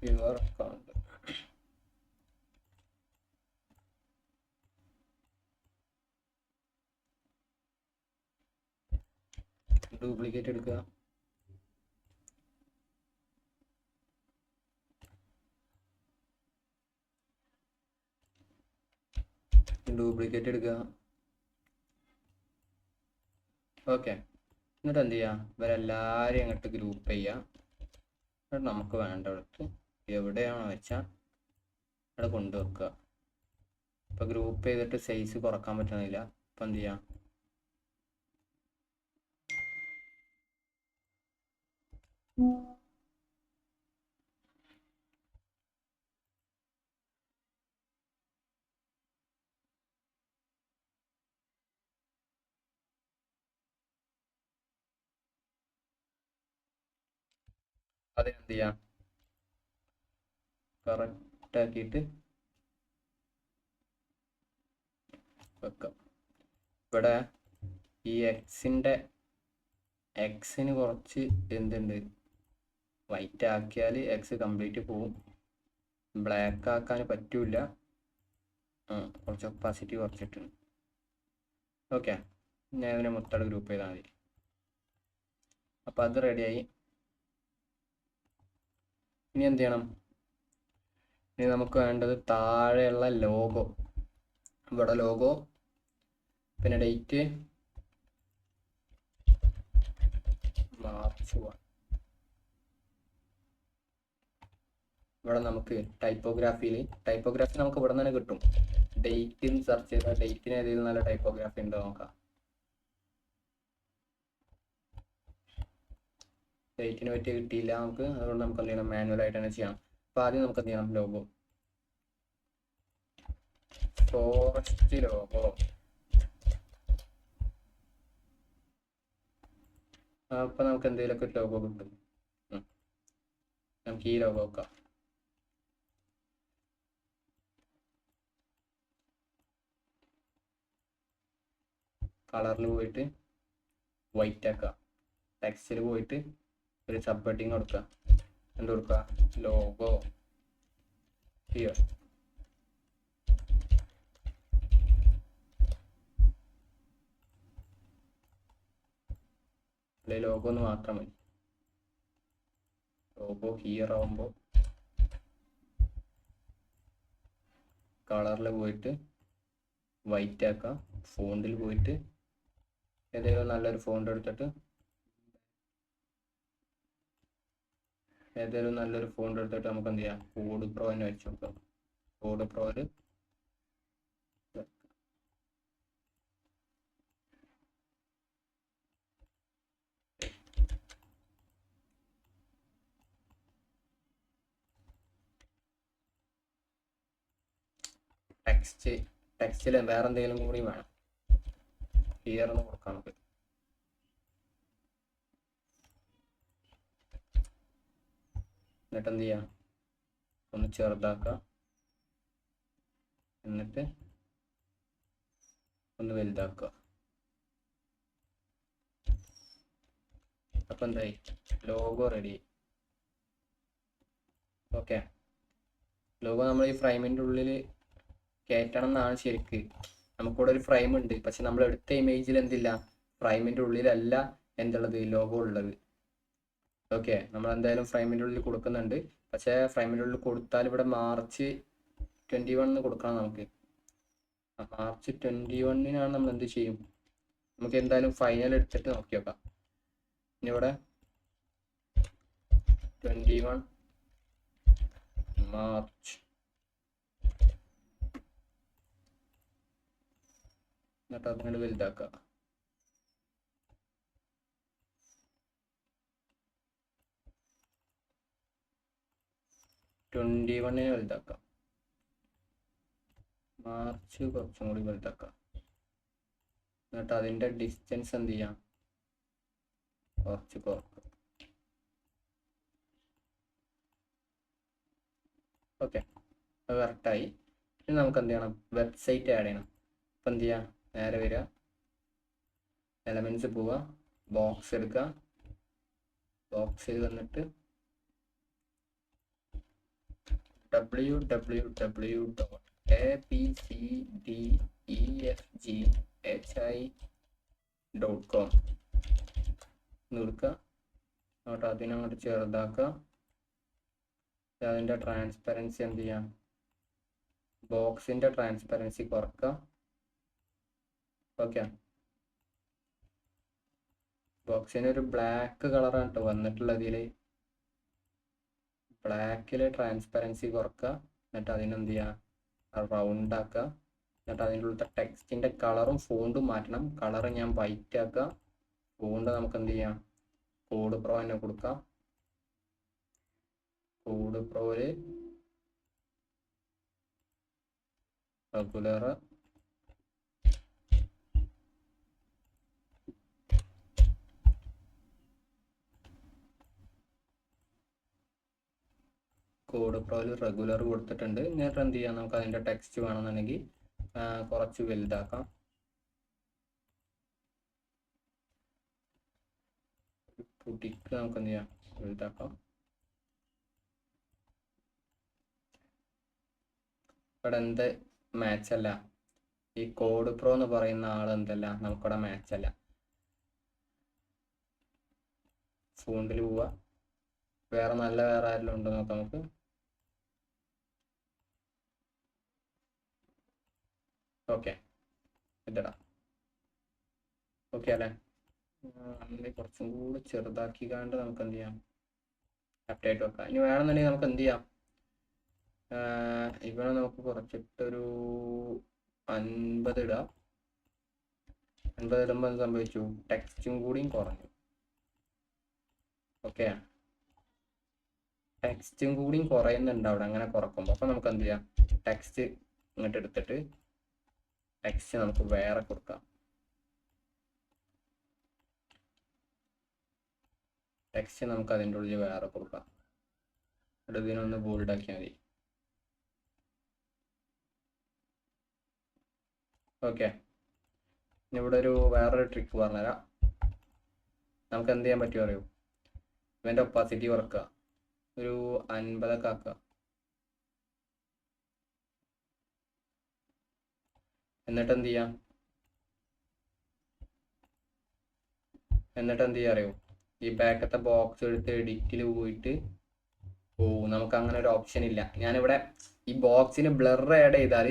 your account. Duplicate എടുക്കുക. ഡ്യൂപ്ലിക്കേറ്റ് എടുക്കുക. ഓക്കെ. എന്നിട്ട് എന്ത് ചെയ്യുക? ഇവരെല്ലാവരെയും അങ്ങോട്ട് ഗ്രൂപ്പ് ചെയ്യുക. എന്നിട്ട് നമുക്ക് വേണ്ടടുത്ത് എവിടെയാണോ വെച്ചാൽ അവിടെ കൊണ്ടുവെക്കുക. ഇപ്പോൾ ഗ്രൂപ്പ് ചെയ്തിട്ട് സൈസ് കുറക്കാൻ പറ്റുന്നില്ല. അപ്പം എന്ത് ചെയ്യാം? അതിനെന്ത് ചെയ്യാം? കറക്റ്റ് ആക്കിയിട്ട് വെക്കാം. ഇവിടെ ഈ എക്സിന് കുറച്ച് എന്തുണ്ട്? വൈറ്റ് ആക്കിയാൽ എക്സ് കംപ്ലീറ്റ് പോവും. ബ്ലാക്ക് ആക്കാൻ പറ്റൂല. കുറച്ച് ഒപ്പാസിറ്റി കുറച്ചിട്ടുണ്ട്. ഓക്കെ, ഞാൻ ഇതിനെ മൊത്തം ഗ്രൂപ്പ് ചെയ്താൽ മതി. അപ്പോൾ അത് റെഡിയായി. ഇനി എന്ത് ചെയ്യണം? ഇനി നമുക്ക് വേണ്ടത് താഴെയുള്ള ലോഗോ. ഇവിടെ ലോഗോ, പിന്നെ ഡേറ്റ് March 1. ഇവിടെ നമുക്ക് ടൈപ്പോഗ്രാഫി നമുക്ക് ഇവിടെ തന്നെ കിട്ടും. ഡേറ്റ് സെർച്ച് ചെയ്താൽ ഡേറ്റിന് ഏതെങ്കിലും നല്ല ടൈപ്പോഗ്രാഫി ഉണ്ടോ നോക്കാം. ഡേറ്റിന് പറ്റി കിട്ടിയില്ല നമുക്ക്, അതുകൊണ്ട് നമുക്ക് എന്ത് ചെയ്യണം? മാനുവലായിട്ട് തന്നെ ചെയ്യണം. അപ്പോൾ ആദ്യം നമുക്ക് എന്ത് ചെയ്യണം? Logo, forest logo. അപ്പോൾ നമുക്ക് എന്തെങ്കിലുമൊക്കെ ഒരു ലോഗോ കിട്ടും. നമുക്ക് ഈ ലോഗോ നോക്കാം. കളറിൽ പോയിട്ട് വൈറ്റ് ആക്കുക. ടെക്സ്റ്റിൽ പോയിട്ട് ഒരു സബ് ഹെഡിങ് കൊടുക്കുക. എന്ത് കൊടുക്കുക? Logo here. അല്ലെ ലോഗോ ഒന്ന് മാത്രം മതി. ലോഗോ ഹിയർ ആവുമ്പോൾ കളറിൽ പോയിട്ട് വൈറ്റ് ആക്കുക. ഫോണ്ടിൽ പോയിട്ട് ഏതെങ്കിലും നല്ലൊരു ഫോണ്ട് എടുത്തിട്ട് നമുക്ക് എന്ത് ചെയ്യാം? കോഡ് പ്രോ തന്നെ വെച്ച് നോക്കാം. കോഡ് പ്രോയിൽ ടെക്സ്റ്റിൽ വേറെ എന്തെങ്കിലും കൂടി വേണം. ഹിയർ എന്ന് കൊടുക്കാം നമുക്ക്. എന്നിട്ട് എന്ത് ചെയ്യാം? ഒന്ന് ചെറുതാക്കുക, എന്നിട്ട് ഒന്ന് വലുതാക്കുക. അപ്പം എന്തായി? Logo ready. ഓക്കെ, ലോഗോ നമ്മൾ ഈ ഫ്രെയിമിൻ്റെ ഉള്ളിൽ കയറ്റണം എന്നാണ് ശരിക്ക്. നമുക്കിവിടെ ഒരു ഫ്രെയിം ഉണ്ട്, പക്ഷെ നമ്മൾ എടുത്ത ഇമേജിൽ എന്തില്ല? ഫ്രെയിമിൻ്റെ ഉള്ളിലല്ല എന്തുള്ളത്? ലോഗോ ഉള്ളത്. ഓക്കെ, നമ്മൾ എന്തായാലും ഫ്രെയിമിൻ്റെ ഉള്ളിൽ കൊടുക്കുന്നുണ്ട്. പക്ഷേ ഫ്രെയിമിൻ്റെ ഉള്ളിൽ കൊടുത്താൽ ഇവിടെ March 21 കൊടുക്കണം നമുക്ക്. March 21 നമ്മൾ എന്ത് ചെയ്യും? നമുക്ക് എന്തായാലും ഫൈനൽ എടുത്തിട്ട് നോക്കി നോക്കാം. ഇനി ഇവിടെ 21 March എന്നിട്ട് അതിനോട് വലുതാക്കുക. വലുതാക്കാം. മാർച്ച് കുറച്ചും കൂടി വലുതാക്കാം. എന്നിട്ട് അതിൻ്റെ ഡിസ്റ്റൻസ് എന്ത് ചെയ്യാം? കുറച്ച് കുറക്കും. ഓക്കെ, അത് കറക്റ്റായി. ഇനി നമുക്ക് എന്ത് ചെയ്യണം? വെബ്സൈറ്റ് ആഡ് ചെയ്യണം. അപ്പം എന്ത് ചെയ്യുക? നേരെ വരിക, എലമെൻറ്റ്സ് പോവുക, ബോക്സ് എടുക്കുക. ബോക്സിൽ വന്നിട്ട് www.abcdefghi.com കൊടുക്കുക. എന്നിട്ട് അതിനങ്ങോട്ട് ചെറുതാക്കുക. അതിൻ്റെ ട്രാൻസ്പെറൻസി എന്ത് ചെയ്യാം? ബോക്സിൻ്റെ ട്രാൻസ്പെറൻസി കുറക്കുക. ഓക്കെ, ബോക്സിന് ഒരു ബ്ലാക്ക് കളറാണ് കേട്ടോ വന്നിട്ടുള്ളത്. ഇതിൽ ബ്ലാക്കിൽ ട്രാൻസ്പെറൻസി കുറക്കുക. എന്നിട്ട് അതിനെന്ത് ചെയ്യുക? റൗണ്ട് ആക്കുക. എന്നിട്ട് അതിൻ്റെ ഉള്ളത്തെ ടെക്സ്റ്റിൻ്റെ കളറും ഫോണ്ടും മാറ്റണം. കളർ ഞാൻ വൈറ്റ് ആക്കുക. ഫോണ്ട് നമുക്ക് എന്ത് ചെയ്യാം? കോഡ് പ്രോ തന്നെ കൊടുക്കാം. കോഡ് പ്രോയിൽ റെഗുലർ കൊടുത്തിട്ടുണ്ട്. എന്നിട്ട് എന്ത് ചെയ്യാം? നമുക്ക് അതിൻ്റെ ടെക്സ്റ്റ് വേണമെന്നുണ്ടെങ്കിൽ കുറച്ച് വലുതാക്കാം. പുട്ടിക്ക് നമുക്ക് എന്ത് ചെയ്യാം? വലുതാക്കാം. ഇവിടെ എന്ത് മാച്ച് അല്ല, ഈ കോഡ് പ്രോ എന്ന് പറയുന്ന ആൾ എന്തല്ല നമുക്കിവിടെ മാച്ച് അല്ല. ഫോണ്ടിൽ പോവുക, വേറെ ആരെങ്കിലും ഉണ്ടോ നോക്കാം നമുക്ക്. ഓക്കെ, ഇതടാ ഓക്കെ അല്ലേ. അങ്ങനെ കുറച്ചും കൂടി ചെറുതാക്കി കണ്ട് നമുക്ക് എന്ത് ചെയ്യാം, അപ്ഡേറ്റ് വെക്കാം. ഇനി വേണമെന്നുണ്ടെങ്കിൽ നമുക്ക് എന്ത് ചെയ്യാം, ഇവിടെ നമുക്ക് കുറച്ചിട്ടൊരു 50 ഇടാം. 50 ഇടുമ്പോൾ എന്ത് സംഭവിച്ചു, ടെക്സ്റ്റും കൂടിയും കുറഞ്ഞു. ഓക്കെ, ടെക്സ്റ്റും കൂടിയും കുറയുന്നുണ്ട് അവിടെ അങ്ങനെ കുറക്കുമ്പോൾ. അപ്പം നമുക്ക് എന്ത് ചെയ്യാം, ടെക്സ്റ്റ് ഇങ്ങോട്ട് എടുത്തിട്ട് ടെക്സ്റ്റ് നമുക്ക് വേറെ കൊടുക്കാം. ടെക്സ്റ്റ് നമുക്ക് അതിൻ്റെ ഉള്ളിൽ വേറെ കൊടുക്കാം. ഇതിനൊന്ന് ബോൾഡ് ആക്കിയാൽ മതി. ഓക്കെ, ഇനി ഇവിടെ വേറൊരു ട്രിക്ക് പറഞ്ഞുതരാം. നമുക്ക് എന്ത് ചെയ്യാൻ പറ്റുമോ അറിയോ, ഇവൻ്റെ ഒപ്പാസിറ്റി കുറക്കുക, ഒരു 50 ആക്കുക. എന്നിട്ട് എന്ത് ചെയ്യാം, അറിയോ, ഈ ബാക്കത്തെ ബോക്സ് എടുത്ത് എഡിറ്റിൽ പോയിട്ട് നമുക്ക് അങ്ങനെ ഒരു ഓപ്ഷൻ ഇല്ല. ഞാനിവിടെ ഈ ബോക്സിന് ബ്ലർ ആഡ് ചെയ്താൽ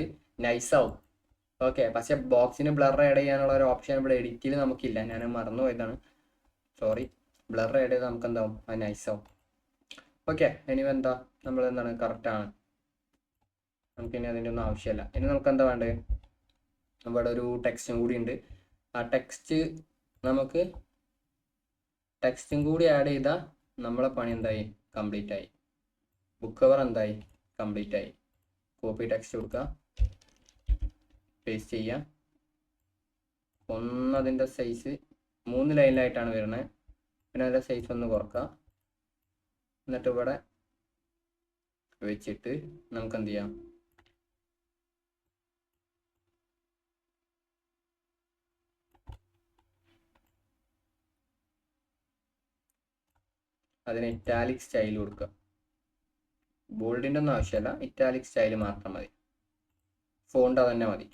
നൈസ് ആവും. ഓക്കെ, പക്ഷെ ബോക്സിന് ബ്ലർ ആഡ് ചെയ്യാനുള്ള ഒരു ഓപ്ഷൻ ഇവിടെ എഡിറ്റിൽ നമുക്കില്ല. ഞാൻ മറന്നു പോയതാണ്, സോറി. ബ്ലർ ആഡ് ചെയ്താൽ നമുക്ക് എന്താവും, അത് നൈസ് ആവും. ഓക്കെ, ഇനി എന്താ നമ്മൾ എന്താണ് കറക്റ്റാണ്, നമുക്കിനി അതിൻ്റെ ഒന്നും ആവശ്യമില്ല. ഇനി നമുക്ക് എന്താ വേണ്ടത്, ഇവിടെ ഒരു ടെക്സ്റ്റും കൂടി ഉണ്ട്. ആ ടെക്സ്റ്റും കൂടി ആഡ് ചെയ്താൽ നമ്മളെ പണി എന്തായി, കംപ്ലീറ്റ് ആയി. ബുക്ക് കവർ എന്തായി, കംപ്ലീറ്റ് ആയി. കോപ്പി ടെക്സ്റ്റ് കൊടുക്കുക, പേസ്റ്റ് ചെയ്യുക. അതിൻ്റെ സൈസ് 3 ലൈനിലായിട്ടാണ് വരുന്നത്. പിന്നെ അതിൻ്റെ സൈസ് ഒന്ന് കുറക്കുക. എന്നിട്ട് ഇവിടെ വെച്ചിട്ട് നമുക്ക് എന്ത് ചെയ്യാം, അതിന് ഇറ്റാലിക് സ്റ്റൈൽ കൊടുക്കുക. ബോൾഡിൻ്റെ ഒന്നും ആവശ്യമില്ല, ഇറ്റാലിക് സ്റ്റൈൽ മാത്രം മതി. ഫോണ്ട് തന്നെ മതി,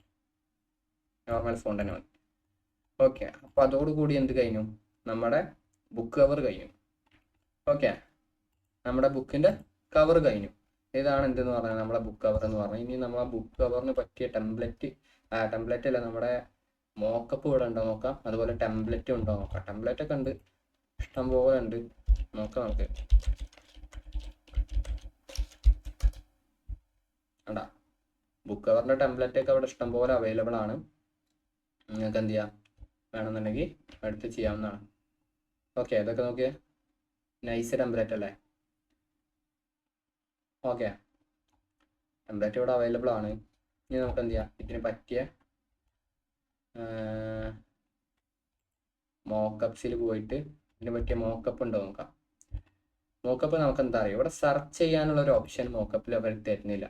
നോർമൽ ഫോണ്ട് തന്നെ മതി. ഓക്കെ, അപ്പോൾ അതോടുകൂടി എന്ത് കഴിഞ്ഞു, നമ്മുടെ ബുക്ക് കവർ കഴിഞ്ഞു. ഓക്കെ, നമ്മുടെ ബുക്കിൻ്റെ കവർ കഴിഞ്ഞു. ഇതാണ് എന്തെന്ന് പറഞ്ഞാൽ നമ്മളെ ബുക്ക് കവർ എന്ന് പറഞ്ഞാൽ. ഇനി നമ്മൾ ആ ബുക്ക് കവറിന് പറ്റിയ ടെംപ്ലേറ്റ് അല്ല, നമ്മുടെ മോക്കപ്പ് ഇവിടെ ഉണ്ടോ നോക്കാം. അതുപോലെ ടെംപ്ലേറ്റ് ഉണ്ടോ നോക്കാം. ടെംപ്ലേറ്റ് ഒക്കെ ഉണ്ട്, ഇഷ്ടം പോലെ ഉണ്ട്, നോക്കാം നമുക്ക്. ഉണ്ടാ ബുക്ക് കവറിൻ്റെ ടെംപ്ലേറ്റ് ഒക്കെ അവിടെ ഇഷ്ടം പോലെ അവൈലബിൾ ആണ്. നിങ്ങൾക്ക് എന്ത് ചെയ്യാം, വേണമെന്നുണ്ടെങ്കിൽ എടുത്ത് ചെയ്യാവുന്നതാണ്. ഓക്കെ, ഇതൊക്കെ നോക്കിയേ, നൈസ് ടെംപ്ലേറ്റ് അല്ലേ. ഓക്കെ, ടെംപ്ലേറ്റ് ഇവിടെ അവൈലബിൾ ആണ്. ഇനി നമുക്ക് എന്ത് ചെയ്യാം, ഇതിന് പറ്റിയ മോക്കപ്സിൽ പോയിട്ട് ഇതിന് പറ്റിയ മോക്കപ്പ് ഉണ്ടോ നോക്കാം. മോക്കപ്പ് നമുക്ക് എന്താ അറിയാം, ഇവിടെ സെർച്ച് ചെയ്യാനുള്ള ഒരു ഓപ്ഷൻ മോക്കപ്പിൽ അവർ തരുന്നില്ല.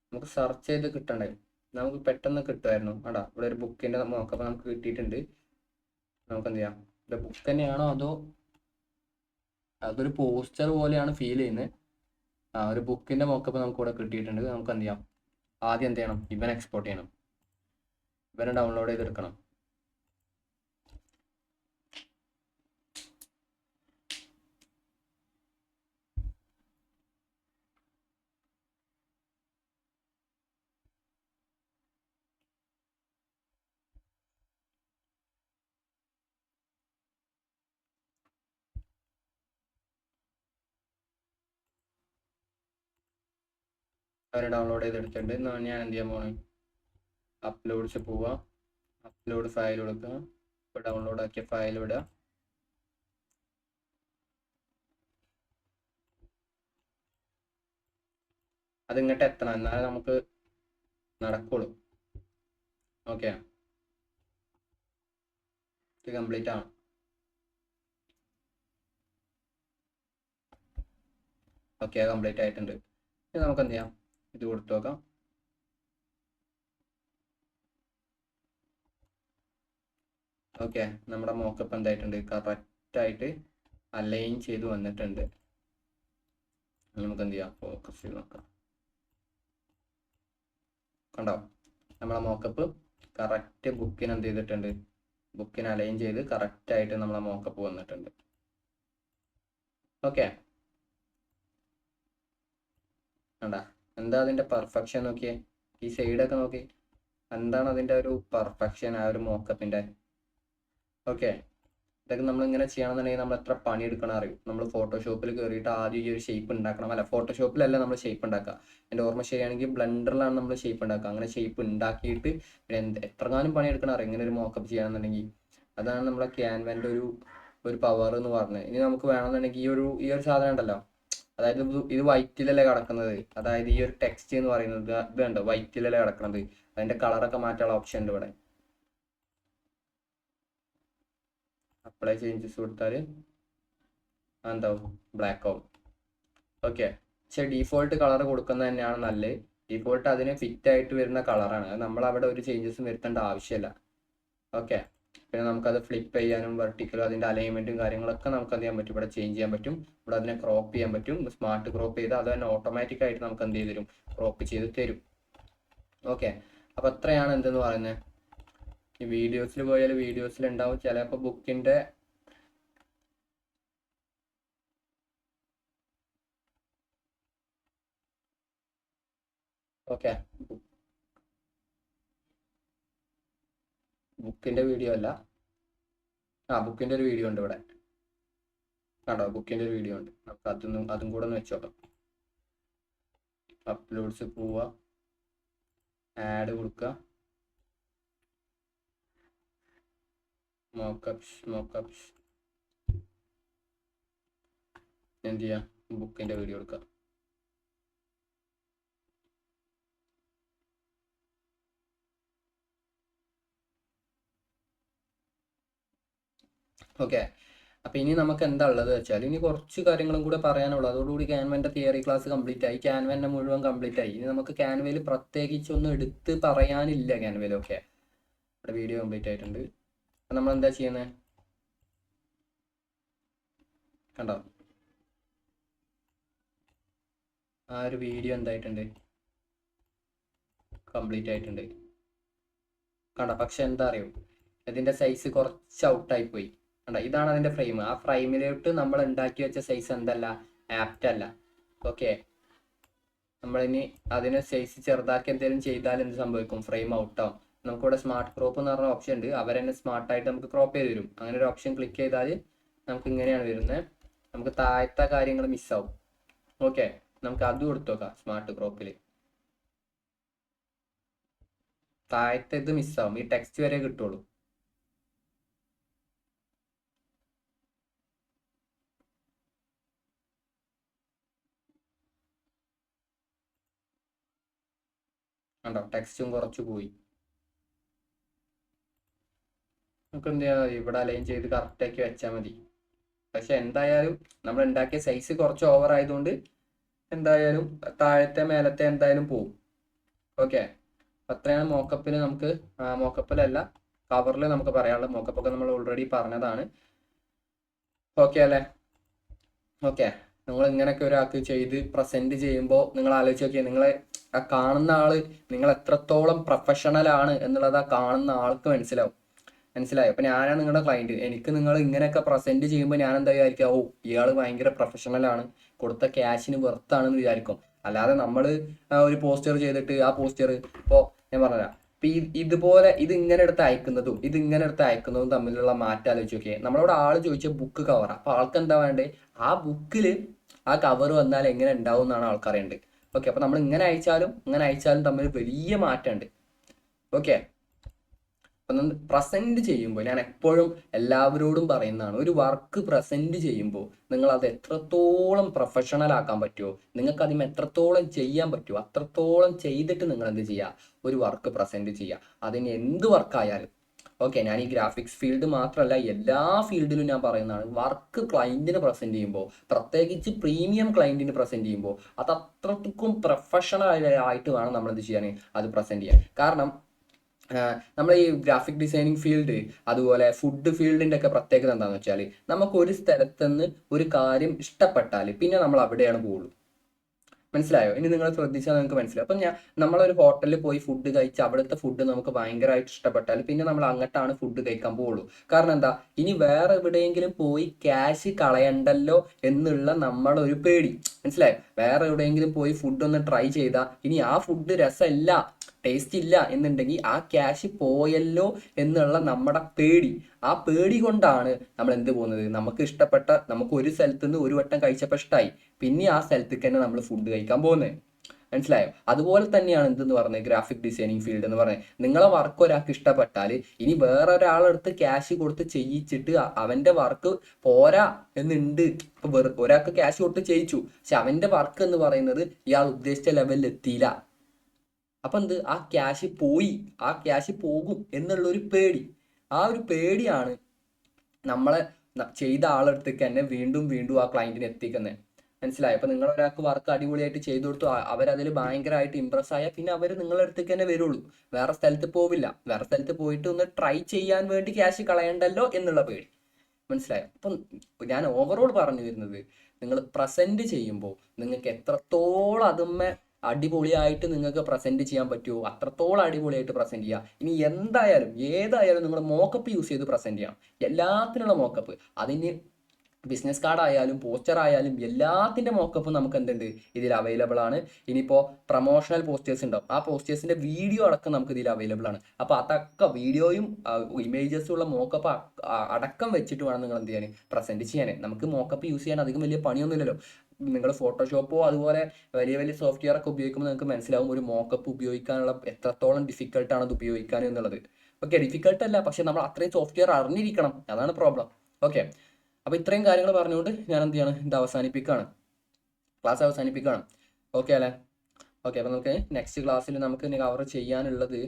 നമുക്ക് സെർച്ച് ചെയ്ത് കിട്ടണ്ടേ, നമുക്ക് പെട്ടെന്ന് കിട്ടുമായിരുന്നു. ഇവിടെ ഒരു ബുക്കിൻ്റെ മോക്കപ്പ് നമുക്ക് കിട്ടിയിട്ടുണ്ട്. നമുക്ക് എന്ത് ചെയ്യാം, ഇത് ബുക്ക് തന്നെയാണോ അതോ അതൊരു പോസ്റ്റർ പോലെയാണ് ഫീൽ ചെയ്യുന്നത്. ഒരു ബുക്കിൻ്റെ മോക്കപ്പ് നമുക്ക് ഇവിടെ കിട്ടിയിട്ടുണ്ട്. നമുക്ക് എന്ത് ചെയ്യാം, ആദ്യം എന്ത് ചെയ്യണം, ഇവൻ എക്സ്പോർട്ട് ചെയ്യണം, ഇവനെ ഡൗൺലോഡ് ചെയ്തെടുക്കണം. അവരെ ഡൗൺലോഡ് ചെയ്തെടുത്തിട്ടുണ്ട്. ഞാൻ എന്ത് ചെയ്യാൻ പോകണം, അപ്ലോഡ്സ് പോവുക, അപ്ലോഡ് ഫയൽ കൊടുക്കുക, ഇപ്പോൾ ഡൗൺലോഡ് ആക്കിയ ഫയൽ വിടുക. അതിങ്ങോട്ട് എത്തണം, എന്നാലേ നമുക്ക് നടക്കുള്ളൂ. ഓക്കെ, ഇത് കംപ്ലീറ്റ് ആണ്. ഓക്കെ, കംപ്ലീറ്റ് ആയിട്ടുണ്ട്. ഇനി നമുക്ക് എന്ത് ചെയ്യാം, ഇത് കൊടുത്തു നോക്കാം. ഓക്കെ, നമ്മുടെ മോക്കപ്പ് എന്തായിട്ടുണ്ട്, കറക്റ്റായിട്ട് അലൈൻ ചെയ്ത് വന്നിട്ടുണ്ട്. നമുക്ക് എന്ത് ചെയ്യാം, ഫോക്കസ് ചെയ്ത് നോക്കാം. കണ്ടോ, നമ്മളെ മോക്കപ്പ് കറക്റ്റ് ബുക്കിന് എന്ത് ചെയ്തിട്ടുണ്ട്, ബുക്കിന് അലൈൻ ചെയ്ത് കറക്റ്റായിട്ട് നമ്മളെ മോക്കപ്പ് വന്നിട്ടുണ്ട്. ഓക്കെ, കണ്ടാ എന്താ അതിൻ്റെ പെർഫെക്ഷൻ നോക്കിയേ, ഈ സൈഡൊക്കെ നോക്കി, എന്താണ് അതിൻ്റെ ഒരു പെർഫെക്ഷൻ ആ ഒരു മോക്കപ്പിൻ്റെ. ഓക്കെ, ഇതൊക്കെ നമ്മൾ ഇങ്ങനെ ചെയ്യണമെന്നുണ്ടെങ്കിൽ നമ്മൾ എത്ര പണി എടുക്കണം അറിയും. നമ്മൾ ഫോട്ടോഷോപ്പിൽ കയറിയിട്ട് ആദ്യം ഈ ഒരു ഷേപ്പ് ഉണ്ടാക്കണം. അല്ല, ഫോട്ടോഷോപ്പിലല്ല നമ്മൾ ഷേപ്പ് ഉണ്ടാക്കുക, എൻ്റെ ഓർമ്മ ശരിയാണെങ്കിൽ ബ്ലെൻഡറിലാണ് നമ്മൾ ഷേപ്പ് ഉണ്ടാക്കുക. അങ്ങനെ ഷേപ്പ് ഉണ്ടാക്കിയിട്ട് എത്രങ്ങാനും പണി എടുക്കണം അറിയും ഇങ്ങനെ ഒരു മോക്കപ്പ് ചെയ്യണമെന്നുണ്ടെങ്കിൽ. അതാണ് നമ്മളെ ക്യാൻവൻ്റെ ഒരു പവർ എന്ന് പറഞ്ഞത്. ഇനി നമുക്ക് വേണമെന്നുണ്ടെങ്കിൽ ഈ ഒരു സാധനം ഉണ്ടല്ലോ, അതായത് ഇത് വൈറ്റിലല്ലേ കിടക്കുന്നത്, അതായത് ഈ ഒരു ടെക്സ്റ്റ് എന്ന് പറയുന്നത് ഇത് കണ്ടോ വൈറ്റിലല്ലേ കിടക്കുന്നത്, അതിൻ്റെ കളറൊക്കെ മാറ്റാനുള്ള ഓപ്ഷൻ ഉണ്ട് ഇവിടെ. അപ്ലൈ ചേഞ്ചസ് കൊടുത്താൽ എന്താവും, ബ്ലാക്ക് ആവും. ഓക്കെ, പക്ഷെ ഡീഫോൾട്ട് കളർ കൊടുക്കുന്നത് തന്നെയാണ് നല്ലത്. ഡീഫോൾട്ട് അതിന് ഫിറ്റ് ആയിട്ട് വരുന്ന കളറാണ്, അത് നമ്മൾ അവിടെ ഒരു ചേഞ്ചസും വരുത്തേണ്ട ആവശ്യമില്ല. ഓക്കെ, പിന്നെ നമുക്കത് ഫ്ലിപ്പ് ചെയ്യാനും വെർട്ടിക്കലും അതിൻ്റെ അലൈൻമെൻറ്റും കാര്യങ്ങളൊക്കെ നമുക്ക് എന്ത് ചെയ്യാൻ പറ്റും, ഇവിടെ ചേഞ്ച് ചെയ്യാൻ പറ്റും. ഇവിടെ അതിനെ ക്രോപ്പ് ചെയ്യാൻ പറ്റും, സ്മാർട്ട് ക്രോപ്പ് ചെയ്ത് അത് തന്നെ ഓട്ടോമാറ്റിക് ആയിട്ട് നമുക്ക് എന്ത് ചെയ്ത് തരും, ക്രോപ്പ് ചെയ്ത് തരും. ഓക്കെ, അപ്പോൾ അത്രയാണ് എന്തെന്ന് പറയുന്നത്. ഈ വീഡിയോസിൽ പോയാൽ വീഡിയോസിൽ ഉണ്ടാവും ചിലപ്പോൾ ബുക്കിൻ്റെ ഓക്കെ ബുക്കിൻ്റെ വീഡിയോ അല്ല, ബുക്കിൻ്റെ ഒരു വീഡിയോ ഉണ്ട് ഇവിടെ കണ്ടോ, ബുക്കിൻ്റെ ഒരു വീഡിയോ ഉണ്ട്. നമുക്ക് അതും കൂടെ ഒന്ന് വെച്ചോക്കാം. അപ്ലോഡ്സ് പോവുക, ആഡ് കൊടുക്കുക, മോക്കപ്സ് എന്ത് ചെയ്യാം, ബുക്കിൻ്റെ വീഡിയോ എടുക്കുക. ഓക്കെ, അപ്പം ഇനി നമുക്ക് എന്താ ഉള്ളത് വെച്ചാൽ ഇനി കുറച്ച് കാര്യങ്ങളും കൂടെ പറയാനുള്ളൂ. അതോടുകൂടി ക്യാൻവൻ്റെ തിയറി ക്ലാസ് കംപ്ലീറ്റ് ആയി, ക്യാൻവൻ്റെ മുഴുവൻ കംപ്ലീറ്റ് ആയി. ഇനി നമുക്ക് ക്യാൻവയിൽ പ്രത്യേകിച്ചൊന്നും എടുത്ത് പറയാനില്ല. ക്യാൻവയിലൊക്കെ ഇവിടെ വീഡിയോ കംപ്ലീറ്റ് ആയിട്ടുണ്ട്. അപ്പം നമ്മൾ എന്താ ചെയ്യുന്നത് കണ്ടോ, ആ ഒരു വീഡിയോ എന്തായിട്ടുണ്ട്, കംപ്ലീറ്റ് ആയിട്ടുണ്ട് കണ്ടോ. പക്ഷെ എന്താ അറിയോ, ഇതിൻ്റെ സൈസ് കുറച്ച് ഔട്ടായി പോയി കണ്ടോ. ഇതാണ് അതിൻ്റെ ഫ്രെയിം. ആ ഫ്രെയിമിലോട്ട് നമ്മൾ ഉണ്ടാക്കി വെച്ച സൈസ് എന്തല്ല, ആപ്റ്റ് അല്ല. ഓക്കെ, നമ്മളിനി അതിനെ സൈസ് ചെറുതാക്കി എന്തെങ്കിലും ചെയ്താൽ എന്ത് സംഭവിക്കും, ഫ്രെയിം ഔട്ടാവും. നമുക്കിവിടെ സ്മാർട്ട് ക്രോപ്പ് എന്ന് പറഞ്ഞ ഓപ്ഷൻ ഉണ്ട്, അവരെന്നെ സ്മാർട്ടായിട്ട് നമുക്ക് ക്രോപ്പ് ചെയ്ത് തരും. അങ്ങനെ ഒരു ഓപ്ഷൻ ക്ലിക്ക് ചെയ്താൽ നമുക്ക് ഇങ്ങനെയാണ് വരുന്നത്. നമുക്ക് താഴത്തെ കാര്യങ്ങൾ മിസ്സാവും. ഓക്കെ, നമുക്ക് അത് കൊടുത്തു നോക്കാം. സ്മാർട്ട് ക്രോപ്പിൽ താഴത്തെ ഇത് മിസ്സാവും, ഈ ടെക്സ്റ്റ് വരെ കിട്ടുള്ളൂ. കണ്ടോ, ടെക്സ്റ്റും കുറച്ച് പോയി. നമുക്ക് എന്ത് ചെയ്യാം, ഇവിടെ അലൈൻ ചെയ്ത് കറക്റ്റാക്കി വെച്ചാൽ മതി. പക്ഷെ എന്തായാലും നമ്മൾ ഉണ്ടാക്കിയ സൈസ് കുറച്ച് ഓവർ ആയതുകൊണ്ട് എന്തായാലും താഴത്തെ മേലത്തെ എന്തായാലും പോവും. ഓക്കെ, അത്രയാണ് മോക്കപ്പിൽ നമുക്ക്, മോക്കപ്പിലല്ല കവറിൽ നമുക്ക് പറയാനുള്ളത്. മോക്കപ്പൊക്കെ നമ്മൾ ഓൾറെഡി പറഞ്ഞതാണ്. ഓക്കെ അല്ലേ? ഓക്കെ, നിങ്ങൾ ഇങ്ങനെയൊക്കെ ഒരാൾക്ക് ചെയ്ത് പ്രസന്റ് ചെയ്യുമ്പോൾ നിങ്ങൾ ആലോചിച്ച് നോക്കിയാൽ നിങ്ങളെ ആ കാണുന്ന ആള് നിങ്ങൾ എത്രത്തോളം പ്രൊഫഷണൽ ആണ് എന്നുള്ളത് ആ കാണുന്ന ആൾക്ക് മനസ്സിലായോ. അപ്പൊ ഞാനാണ് നിങ്ങളുടെ ക്ലയന്റ്, എനിക്ക് നിങ്ങൾ ഇങ്ങനെയൊക്കെ പ്രസന്റ് ചെയ്യുമ്പോൾ ഞാൻ എന്താ വിചാരിക്കുക, ഓ ഇയാൾ ഭയങ്കര പ്രൊഫഷണൽ ആണ്, കൊടുത്ത ക്യാഷിന് വെർത്താണെന്ന് വിചാരിക്കും. അല്ലാതെ നമ്മൾ ഒരു പോസ്റ്റർ ചെയ്തിട്ട് ആ പോസ്റ്റർ ഇപ്പോൾ ഞാൻ പറഞ്ഞുതരാം. ഇപ്പൊ ഇതുപോലെ ഇങ്ങനെ എടുത്ത് അയക്കുന്നതും തമ്മിലുള്ള മാറ്റം ആലോചിച്ച് നോക്കിയേ. നമ്മളോട് ആള് ചോദിച്ച ബുക്ക് കവറാ, അപ്പൊ ആൾക്ക് എന്താ വേണ്ടേ, ആ ബുക്കില് ആ കവർ വന്നാൽ എങ്ങനെ ഉണ്ടാവും എന്നാണ് ആൾക്കറിയേണ്ടത്. ഓക്കെ, അപ്പൊ നമ്മൾ ഇങ്ങനെ അയച്ചാലും തമ്മിൽ വലിയ മാറ്റമുണ്ട്. ഓക്കെ, അപ്പം പ്രസന്റ് ചെയ്യുമ്പോൾ ഞാൻ എപ്പോഴും എല്ലാവരോടും പറയുന്നതാണ്, ഒരു വർക്ക് പ്രസന്റ് ചെയ്യുമ്പോൾ നിങ്ങൾ അത് എത്രത്തോളം പ്രൊഫഷണൽ ആക്കാൻ പറ്റുമോ, നിങ്ങൾക്ക് അതിന് എത്രത്തോളം ചെയ്യാൻ പറ്റുമോ അത്രത്തോളം ചെയ്തിട്ട് നിങ്ങൾ എന്ത് ചെയ്യുക, ഒരു വർക്ക് പ്രസന്റ് ചെയ്യുക. അതിന് എന്ത് വർക്കായാലും. ഓക്കെ, ഞാൻ ഈ ഗ്രാഫിക്സ് ഫീൽഡ് മാത്രമല്ല എല്ലാ ഫീൽഡിലും ഞാൻ പറയുന്നതാണ്, വർക്ക് ക്ലയന്റിന് പ്രസന്റ് ചെയ്യുമ്പോൾ, പ്രത്യേകിച്ച് പ്രീമിയം ക്ലയന്റിന് പ്രസന്റ് ചെയ്യുമ്പോൾ അത് അത്രക്കും പ്രൊഫഷണൽ ആയിട്ട് വേണം നമ്മൾ എന്ത് ചെയ്യാൻ, അത് പ്രസന്റ് ചെയ്യാൻ. കാരണം നമ്മൾ ഈ ഗ്രാഫിക് ഡിസൈനിങ് ഫീൽഡ് അതുപോലെ ഫുഡ് ഫീൽഡിൻ്റെ ഒക്കെ പ്രത്യേകത എന്താണെന്ന് വെച്ചാൽ, നമുക്ക് ഒരു സ്ഥലത്ത് നിന്ന് ഒരു കാര്യം ഇഷ്ടപ്പെട്ടാൽ പിന്നെ നമ്മൾ അവിടെയാണ് പോകുള്ളൂ. മനസ്സിലായോ? ഇനി നിങ്ങൾ ശ്രദ്ധിച്ചാൽ നിങ്ങൾക്ക് മനസ്സിലാവും. അപ്പം നമ്മളൊരു ഹോട്ടലിൽ പോയി ഫുഡ് കഴിച്ച് അവിടുത്തെ ഫുഡ് നമുക്ക് ഭയങ്കരമായിട്ട് ഇഷ്ടപ്പെട്ടാൽ പിന്നെ നമ്മൾ അങ്ങോട്ടാണ് ഫുഡ് കഴിക്കാൻ പോവുള്ളൂ. കാരണം എന്താ, ഇനി വേറെ എവിടെയെങ്കിലും പോയി ക്യാഷ് കളയണ്ടല്ലോ എന്നുള്ള നമ്മളൊരു പേടി. മനസ്സിലായോ? വേറെ എവിടെയെങ്കിലും പോയി ഫുഡ് ഒന്ന് ട്രൈ ചെയ്താൽ ഇനി ആ ഫുഡ് രസമില്ല, ടേസ്റ്റ് ഇല്ല എന്നുണ്ടെങ്കിൽ ആ ക്യാഷ് പോയല്ലോ എന്നുള്ള നമ്മുടെ പേടി. ആ പേടി കൊണ്ടാണ് നമ്മൾ എന്ത് പോകുന്നത്, നമുക്ക് ഇഷ്ടപ്പെട്ട, നമുക്ക് ഒരു സ്ഥലത്ത് നിന്ന് ഒരു വട്ടം കഴിച്ചപ്പോൾ ഇഷ്ടമായി, പിന്നെ ആ സ്ഥലത്തേക്ക് തന്നെ നമ്മൾ ഫുഡ് കഴിക്കാൻ പോകുന്നത്. മനസ്സിലായോ? അതുപോലെ തന്നെയാണ് എന്തെന്ന് പറഞ്ഞത് ഗ്രാഫിക് ഡിസൈനിങ് ഫീൽഡ് എന്ന് പറഞ്ഞത്. നിങ്ങളെ വർക്ക് ഒരാൾക്ക് ഇഷ്ടപ്പെട്ടാൽ ഇനി വേറെ ഒരാളെടുത്ത് ക്യാഷ് കൊടുത്ത് ചെയ്യിച്ചിട്ട് അവന്റെ വർക്ക് പോരാ എന്നുണ്ട്. ഇപ്പൊ ഒരാൾക്ക് ക്യാഷ് കൊടുത്ത് ചെയ്യിച്ചു, പക്ഷെ അവന്റെ വർക്ക് എന്ന് പറയുന്നത് ഇയാൾ ഉദ്ദേശിച്ച ലെവലിൽ എത്തിയില്ല. അപ്പൊ എന്ത്, ആ ക്യാഷ് പോയി, ആ ക്യാഷ് പോകും എന്നുള്ളൊരു പേടി. ആ ഒരു പേടിയാണ് നമ്മളെ ചെയ്ത ആളെടുത്തേക്ക് തന്നെ വീണ്ടും വീണ്ടും ആ ക്ലയന്റിനെ എത്തിക്കുന്നത്. മനസ്സിലായോ? അപ്പൊ നിങ്ങൾ ഒരാൾക്ക് വർക്ക് അടിപൊളിയായിട്ട് ചെയ്തു കൊടുത്തു, അവരതിൽ ഭയങ്കരമായിട്ട് ഇമ്പ്രസ് ആയാൽ പിന്നെ അവർ നിങ്ങളുടെ അടുത്തേക്ക് തന്നെ വരുള്ളൂ, വേറെ സ്ഥലത്ത് പോവില്ല. വേറെ സ്ഥലത്ത് പോയിട്ട് ഒന്ന് ട്രൈ ചെയ്യാൻ വേണ്ടി ക്യാഷ് കളയണ്ടല്ലോ എന്നുള്ള പേടി. മനസ്സിലായോ? അപ്പം ഞാൻ ഓവറോൾ പറഞ്ഞു വരുന്നത്, നിങ്ങൾ പ്രസന്റ് ചെയ്യുമ്പോൾ നിങ്ങൾക്ക് എത്രത്തോളം അതുമ്മെ അടിപൊളിയായിട്ട് നിങ്ങൾക്ക് പ്രസന്റ് ചെയ്യാൻ പറ്റുമോ അത്രത്തോളം അടിപൊളിയായിട്ട് പ്രസന്റ് ചെയ്യുക. ഇനി എന്തായാലും ഏതായാലും നിങ്ങൾ മോക്കപ്പ് യൂസ് ചെയ്ത് പ്രസന്റ് ചെയ്യണം. എല്ലാത്തിനുള്ള മോക്കപ്പ്, അതിന് ബിസിനസ് കാർഡ് ആയാലും പോസ്റ്റർ ആയാലും എല്ലാത്തിൻ്റെ മോക്കപ്പ് നമുക്ക് എന്തുണ്ട്, ഇതിൽ അവൈലബിൾ ആണ്. ഇനിയിപ്പോൾ പ്രൊമോഷണൽ പോസ്റ്റേഴ്സ് ഉണ്ടാവും, ആ പോസ്റ്റേഴ്സിൻ്റെ വീഡിയോ അടക്കം നമുക്ക് ഇതിൽ അവൈലബിൾ ആണ്. അപ്പോൾ അതൊക്കെ വീഡിയോയും ഇമേജസും ഉള്ള മോക്കപ്പ് അടക്കം വെച്ചിട്ട് വേണം നിങ്ങൾ എന്ത് ചെയ്യാൻ, പ്രസന്റ് ചെയ്യാൻ. നമുക്ക് മോക്കപ്പ് യൂസ് ചെയ്യാൻ അധികം വലിയ പണിയൊന്നുമില്ലല്ലോ. നിങ്ങൾ ഫോട്ടോഷോപ്പോ അതുപോലെ വലിയ വലിയ സോഫ്റ്റ്വെയർ ഒക്കെ ഉപയോഗിക്കുമ്പോൾ നിങ്ങൾക്ക് മനസ്സിലാവും ഒരു മോക്കപ്പ് ഉപയോഗിക്കാനുള്ള എത്രത്തോളം ഡിഫിക്കൽട്ടാണ് അത് ഉപയോഗിക്കാൻ എന്നുള്ളത്. ഓക്കെ, ഡിഫിക്കൽട്ട് അല്ല, പക്ഷെ നമ്മൾ അത്രയും സോഫ്റ്റ്വെയർ അറിഞ്ഞിരിക്കണം, അതാണ് പ്രോബ്ലം. ഓക്കെ, അപ്പോൾ ഇത്രയും കാര്യങ്ങൾ പറഞ്ഞുകൊണ്ട് ഞാൻ എന്ത് ചെയ്യാണ്, ഇത് അവസാനിപ്പിക്കുകയാണ്, ക്ലാസ് അവസാനിപ്പിക്കുകയാണ്. ഓക്കെ അല്ലേ? ഓക്കെ, അപ്പോൾ നമുക്ക് നെക്സ്റ്റ് ക്ലാസ്സിൽ നമുക്ക് കവർ ചെയ്യാനുള്ളത്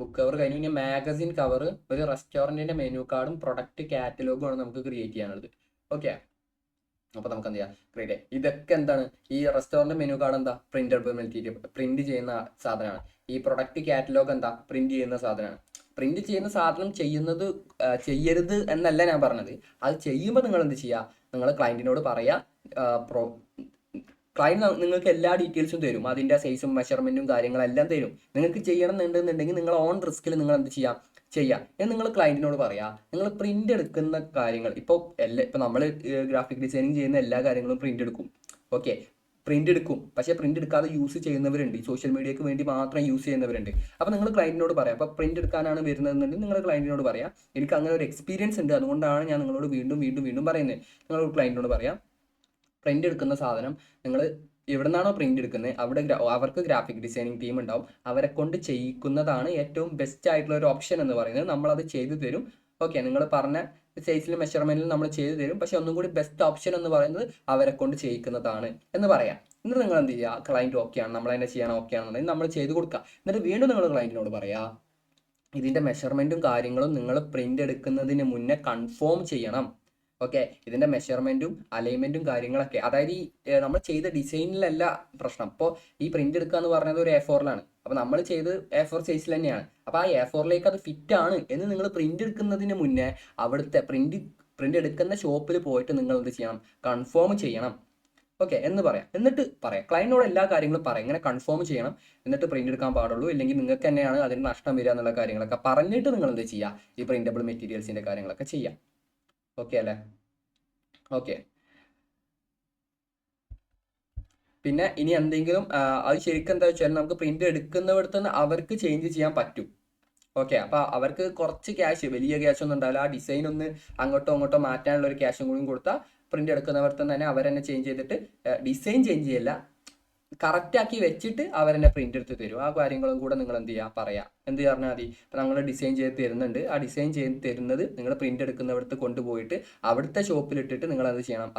ബുക്ക് കവർ കഴിഞ്ഞ് കഴിഞ്ഞാൽ മാഗസിൻ കവർ, ഒരു റെസ്റ്റോറൻറ്റിൻ്റെ മെനു കാർഡും പ്രൊഡക്റ്റ് കാറ്റലോഗുമാണ് നമുക്ക് ക്രിയേറ്റ് ചെയ്യാനുള്ളത്. ഓക്കെ, അപ്പോൾ നമുക്ക് എന്ത് ചെയ്യാം, ക്രിയേറ്റ് ചെയ്യാം. ഇതൊക്കെ എന്താണ്, ഈ റെസ്റ്റോറൻറ്റ് മെനു കാർഡ് എന്താ, പ്രിന്റബിൾ മെറ്റീരിയൽ, പ്രിന്റ് ചെയ്യുന്ന സാധനമാണ്. ഈ പ്രൊഡക്റ്റ് കാറ്റലോഗ് എന്താ, പ്രിന്റ് ചെയ്യുന്ന സാധനമാണ്. പ്രിന്റ് ചെയ്യുന്ന സാധനം ചെയ്യരുത് എന്നല്ല ഞാൻ പറഞ്ഞത്. അത് ചെയ്യുമ്പോൾ നിങ്ങൾ എന്ത് ചെയ്യുക, നിങ്ങൾ ക്ലയൻറ്റിനോട് പറയുക. ക്ലയൻറ്റ് നിങ്ങൾക്ക് എല്ലാ ഡീറ്റെയിൽസും തരും, അതിൻ്റെ സൈസും മെഷർമെൻറ്റും കാര്യങ്ങളെല്ലാം തരും. നിങ്ങൾക്ക് ചെയ്യണം എന്നുണ്ടെന്നുണ്ടെങ്കിൽ നിങ്ങൾ ഓൺ റിസ്കിൽ നിങ്ങൾ എന്ത് ചെയ്യാം, എന്ന് നിങ്ങൾ ക്ലയൻറ്റിനോട് പറയാം. നിങ്ങൾ പ്രിന്റ് എടുക്കുന്ന കാര്യങ്ങൾ ഇപ്പോൾ നമ്മൾ ഗ്രാഫിക് ഡിസൈനിങ് ചെയ്യുന്ന എല്ലാ കാര്യങ്ങളും പ്രിന്റ് എടുക്കും. ഓക്കെ, പ്രിന്റ് എടുക്കും, പക്ഷേ പ്രിന്റ് എടുക്കാതെ യൂസ് ചെയ്യുന്നവരുണ്ട്, സോഷ്യൽ മീഡിയക്ക് വേണ്ടി മാത്രം യൂസ് ചെയ്യുന്നവരുണ്ട്. അപ്പോൾ നിങ്ങൾ ക്ലയൻറ്റിനോട് പറയാം. അപ്പോൾ പ്രിന്റ് എടുക്കാനാണ് വരുന്നതെന്നുണ്ടെങ്കിൽ നിങ്ങൾ ക്ലയൻറ്റിനോട് പറയാം, എനിക്ക് അങ്ങനെ ഒരു എക്സ്പീരിയൻസ് ഉണ്ട്, അതുകൊണ്ടാണ് ഞാൻ നിങ്ങളോട് വീണ്ടും വീണ്ടും വീണ്ടും പറയുന്നത്. നിങ്ങൾ ക്ലയൻറ്റിനോട് പറയാം, പ്രിന്റ് എടുക്കുന്ന സാധനം നിങ്ങൾ എവിടെ നിന്നാണോ പ്രിന്റ് എടുക്കുന്നത് അവിടെ അവർക്ക് ഗ്രാഫിക് ഡിസൈനിങ് ടീം ഉണ്ടാവും, അവരെ കൊണ്ട് ചെയ്യിക്കുന്നതാണ് ഏറ്റവും ബെസ്റ്റ് ആയിട്ടുള്ള ഒരു ഓപ്ഷൻ എന്ന് പറയുന്നത്. നമ്മളത് ചെയ്തു തരും. ഓക്കെ, നിങ്ങൾ പറഞ്ഞ സൈസിലും മെഷർമെന്റിലും നമ്മൾ ചെയ്തു തരും, പക്ഷെ ഒന്നും കൂടി ബെസ്റ്റ് ഓപ്ഷൻ എന്ന് പറയുന്നത് അവരെ കൊണ്ട് ചെയ്യിക്കുന്നതാണ് എന്ന് പറയാം. എന്നിട്ട് നിങ്ങൾ എന്ത് ചെയ്യുക, ക്ലയൻറ്റ് ഓക്കെയാണ്, നമ്മൾ തന്നെ ചെയ്യണം, ഓക്കെ ആണെന്നുണ്ടെങ്കിൽ നമ്മൾ ചെയ്ത് കൊടുക്കുക. എന്നിട്ട് വീണ്ടും നിങ്ങൾ ക്ലയൻറ്റിനോട് പറയാം, ഇതിൻ്റെ മെഷർമെൻറ്റും കാര്യങ്ങളും നിങ്ങൾ പ്രിന്റ് എടുക്കുന്നതിന് മുന്നേ കൺഫേം ചെയ്യണം. ഓക്കെ, ഇതിൻ്റെ മെഷർമെൻറ്റും അലൈൻമെൻറ്റും കാര്യങ്ങളൊക്കെ, അതായത് ഈ നമ്മൾ ചെയ്ത ഡിസൈനിലല്ല പ്രശ്നം. ഇപ്പോൾ ഈ പ്രിന്റ് എടുക്കുക എന്ന് പറഞ്ഞത് ഒരു A4-ലാണ്, അപ്പോൾ നമ്മൾ ചെയ്ത് A4 സൈസിൽ തന്നെയാണ്. അപ്പോൾ ആ A4-ലേക്ക് അത് ഫിറ്റ് ആണ് എന്ന് നിങ്ങൾ പ്രിന്റ് എടുക്കുന്നതിന് മുന്നേ അവിടുത്തെ പ്രിന്റ് എടുക്കുന്ന ഷോപ്പിൽ പോയിട്ട് നിങ്ങൾ എന്ത് ചെയ്യണം, കൺഫേം ചെയ്യണം. ഓക്കെ എന്ന് പറയാം. എന്നിട്ട് പറയാം, ക്ലയൻറ്റിനോട് എല്ലാ കാര്യങ്ങളും പറയാം, ഇങ്ങനെ കൺഫേം ചെയ്യണം, എന്നിട്ട് പ്രിന്റ് എടുക്കാൻ പാടുള്ളൂ, ഇല്ലെങ്കിൽ നിങ്ങൾക്ക് തന്നെയാണ് അതിന് നഷ്ടം വരിക എന്നുള്ള കാര്യങ്ങളൊക്കെ പറഞ്ഞിട്ട് നിങ്ങൾ എന്ത് ചെയ്യുക, ഈ പ്രിന്റബിൾ മെറ്റീരിയൽസിൻ്റെ കാര്യങ്ങളൊക്കെ ചെയ്യാം. ഓക്കെ അല്ലേ? ഓക്കെ, പിന്നെ ഇനി എന്തെങ്കിലും അത് ശരിക്കും എന്താ വെച്ചാൽ നമുക്ക് പ്രിന്റ് എടുക്കുന്നിടത്ത് നിന്ന് അവർക്ക് ചേഞ്ച് ചെയ്യാൻ പറ്റും. ഓക്കെ, അപ്പോൾ അവർക്ക് കുറച്ച് ക്യാഷ്, വലിയ ക്യാഷ് ഒന്നും ഉണ്ടാവില്ല, ആ ഡിസൈൻ ഒന്ന് അങ്ങോട്ടോ അങ്ങോട്ടോ മാറ്റാനുള്ള ഒരു ക്യാഷും കൂടി കൊടുത്താൽ പ്രിന്റ് എടുക്കുന്നവർക്ക് തന്നെ അവർ തന്നെ ചേഞ്ച് ചെയ്തിട്ട്, ഡിസൈൻ ചേഞ്ച് ചെയ്യില്ല, കറക്റ്റാക്കി വെച്ചിട്ട് അവരെന്നെ പ്രിന്റ് എടുത്ത് തരും. ആ കാര്യങ്ങളും കൂടെ നിങ്ങൾ എന്ത് ചെയ്യുക, പറയാം. എന്ത് പറഞ്ഞാൽ മതി, ഇപ്പം നമ്മൾ ഡിസൈൻ ചെയ്ത് തരുന്നുണ്ട്, ആ ഡിസൈൻ ചെയ്ത് തരുന്നത് നിങ്ങൾ പ്രിന്റ് എടുക്കുന്നവിടത്ത് കൊണ്ടുപോയിട്ട് അവിടുത്തെ ഷോപ്പിലിട്ടിട്ട് നിങ്ങൾ എന്ത് ചെയ്യണം,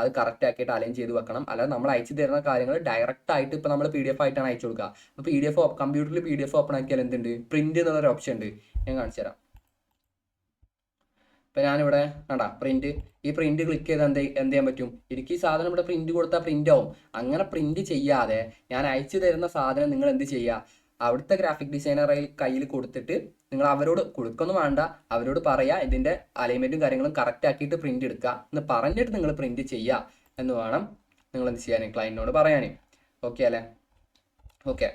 അത് കറക്റ്റ് ആക്കിയിട്ട് അലൈൻ ചെയ്ത് വെക്കണം. അല്ലാതെ നമ്മൾ അയച്ചു തരുന്ന കാര്യങ്ങൾ ഡയറക്റ്റ് ആയിട്ട് ഇപ്പോൾ നമ്മൾ PDF ആയിട്ടാണ് അയച്ചു കൊടുക്കുക. അപ്പോൾ കമ്പ്യൂട്ടറിൽ PDF ഓപ്പൺ ആക്കിയാൽ എന്തുണ്ട്, പ്രിന്റ് എന്നുള്ളൊരു ഓപ്ഷൻ ഉണ്ട്. ഞാൻ കാണിച്ചു തരാം. ഇപ്പം ഞാനിവിടെ കണ്ടാ ഈ പ്രിന്റ് ക്ലിക്ക് ചെയ്ത് എന്ത് ചെയ്യാൻ പറ്റും, എനിക്ക് ഈ സാധനം ഇവിടെ പ്രിന്റ് കൊടുത്താൽ പ്രിന്റ് ആവും. അങ്ങനെ പ്രിന്റ് ചെയ്യാതെ ഞാൻ അയച്ചു തരുന്ന സാധനം നിങ്ങൾ എന്ത് ചെയ്യുക, അവിടുത്തെ ഗ്രാഫിക് ഡിസൈനറെ കയ്യിൽ കൊടുത്തിട്ട് നിങ്ങൾ അവരോട് കൊടുക്കൊന്നും വേണ്ട, അവരോട് പറയുക ഇതിൻ്റെ അലൈൻമെൻറ്റും കാര്യങ്ങളും കറക്റ്റ് ആക്കിയിട്ട് പ്രിൻ്റ് എടുക്കുക എന്ന് പറഞ്ഞിട്ട് നിങ്ങൾ പ്രിൻ്റ് ചെയ്യുക എന്ന് വേണം നിങ്ങൾ എന്ത് ചെയ്യാൻ, ക്ലയൻറ്റിനോട് പറയാൻ. ഓക്കെ അല്ലേ? ഓക്കെ,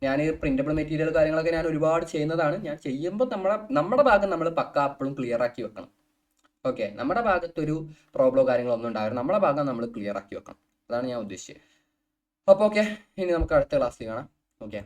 ഞാൻ പ്രിൻ്റബിൾ മെറ്റീരിയൽ കാര്യങ്ങളൊക്കെ ഞാൻ ഒരുപാട് ചെയ്യുന്നതാണ്. ഞാൻ ചെയ്യുമ്പോൾ നമ്മുടെ ഭാഗം നമ്മൾ പക്ക അപ്പോഴും ക്ലിയർ ആക്കി വെക്കണം. ഓക്കെ, നമ്മുടെ ഭാഗത്തൊരു പ്രോബ്ലമോ കാര്യങ്ങളോ ഒന്നും ഉണ്ടാവില്ല, നമ്മുടെ ഭാഗം നമ്മൾ ക്ലിയർ ആക്കി വെക്കണം. അതാണ് ഞാൻ ഉദ്ദേശിച്ചത്. അപ്പോൾ ഓക്കെ, ഇനി നമുക്ക് അടുത്ത ക്ലാസ്സിൽ കാണാം. ഓക്കെ.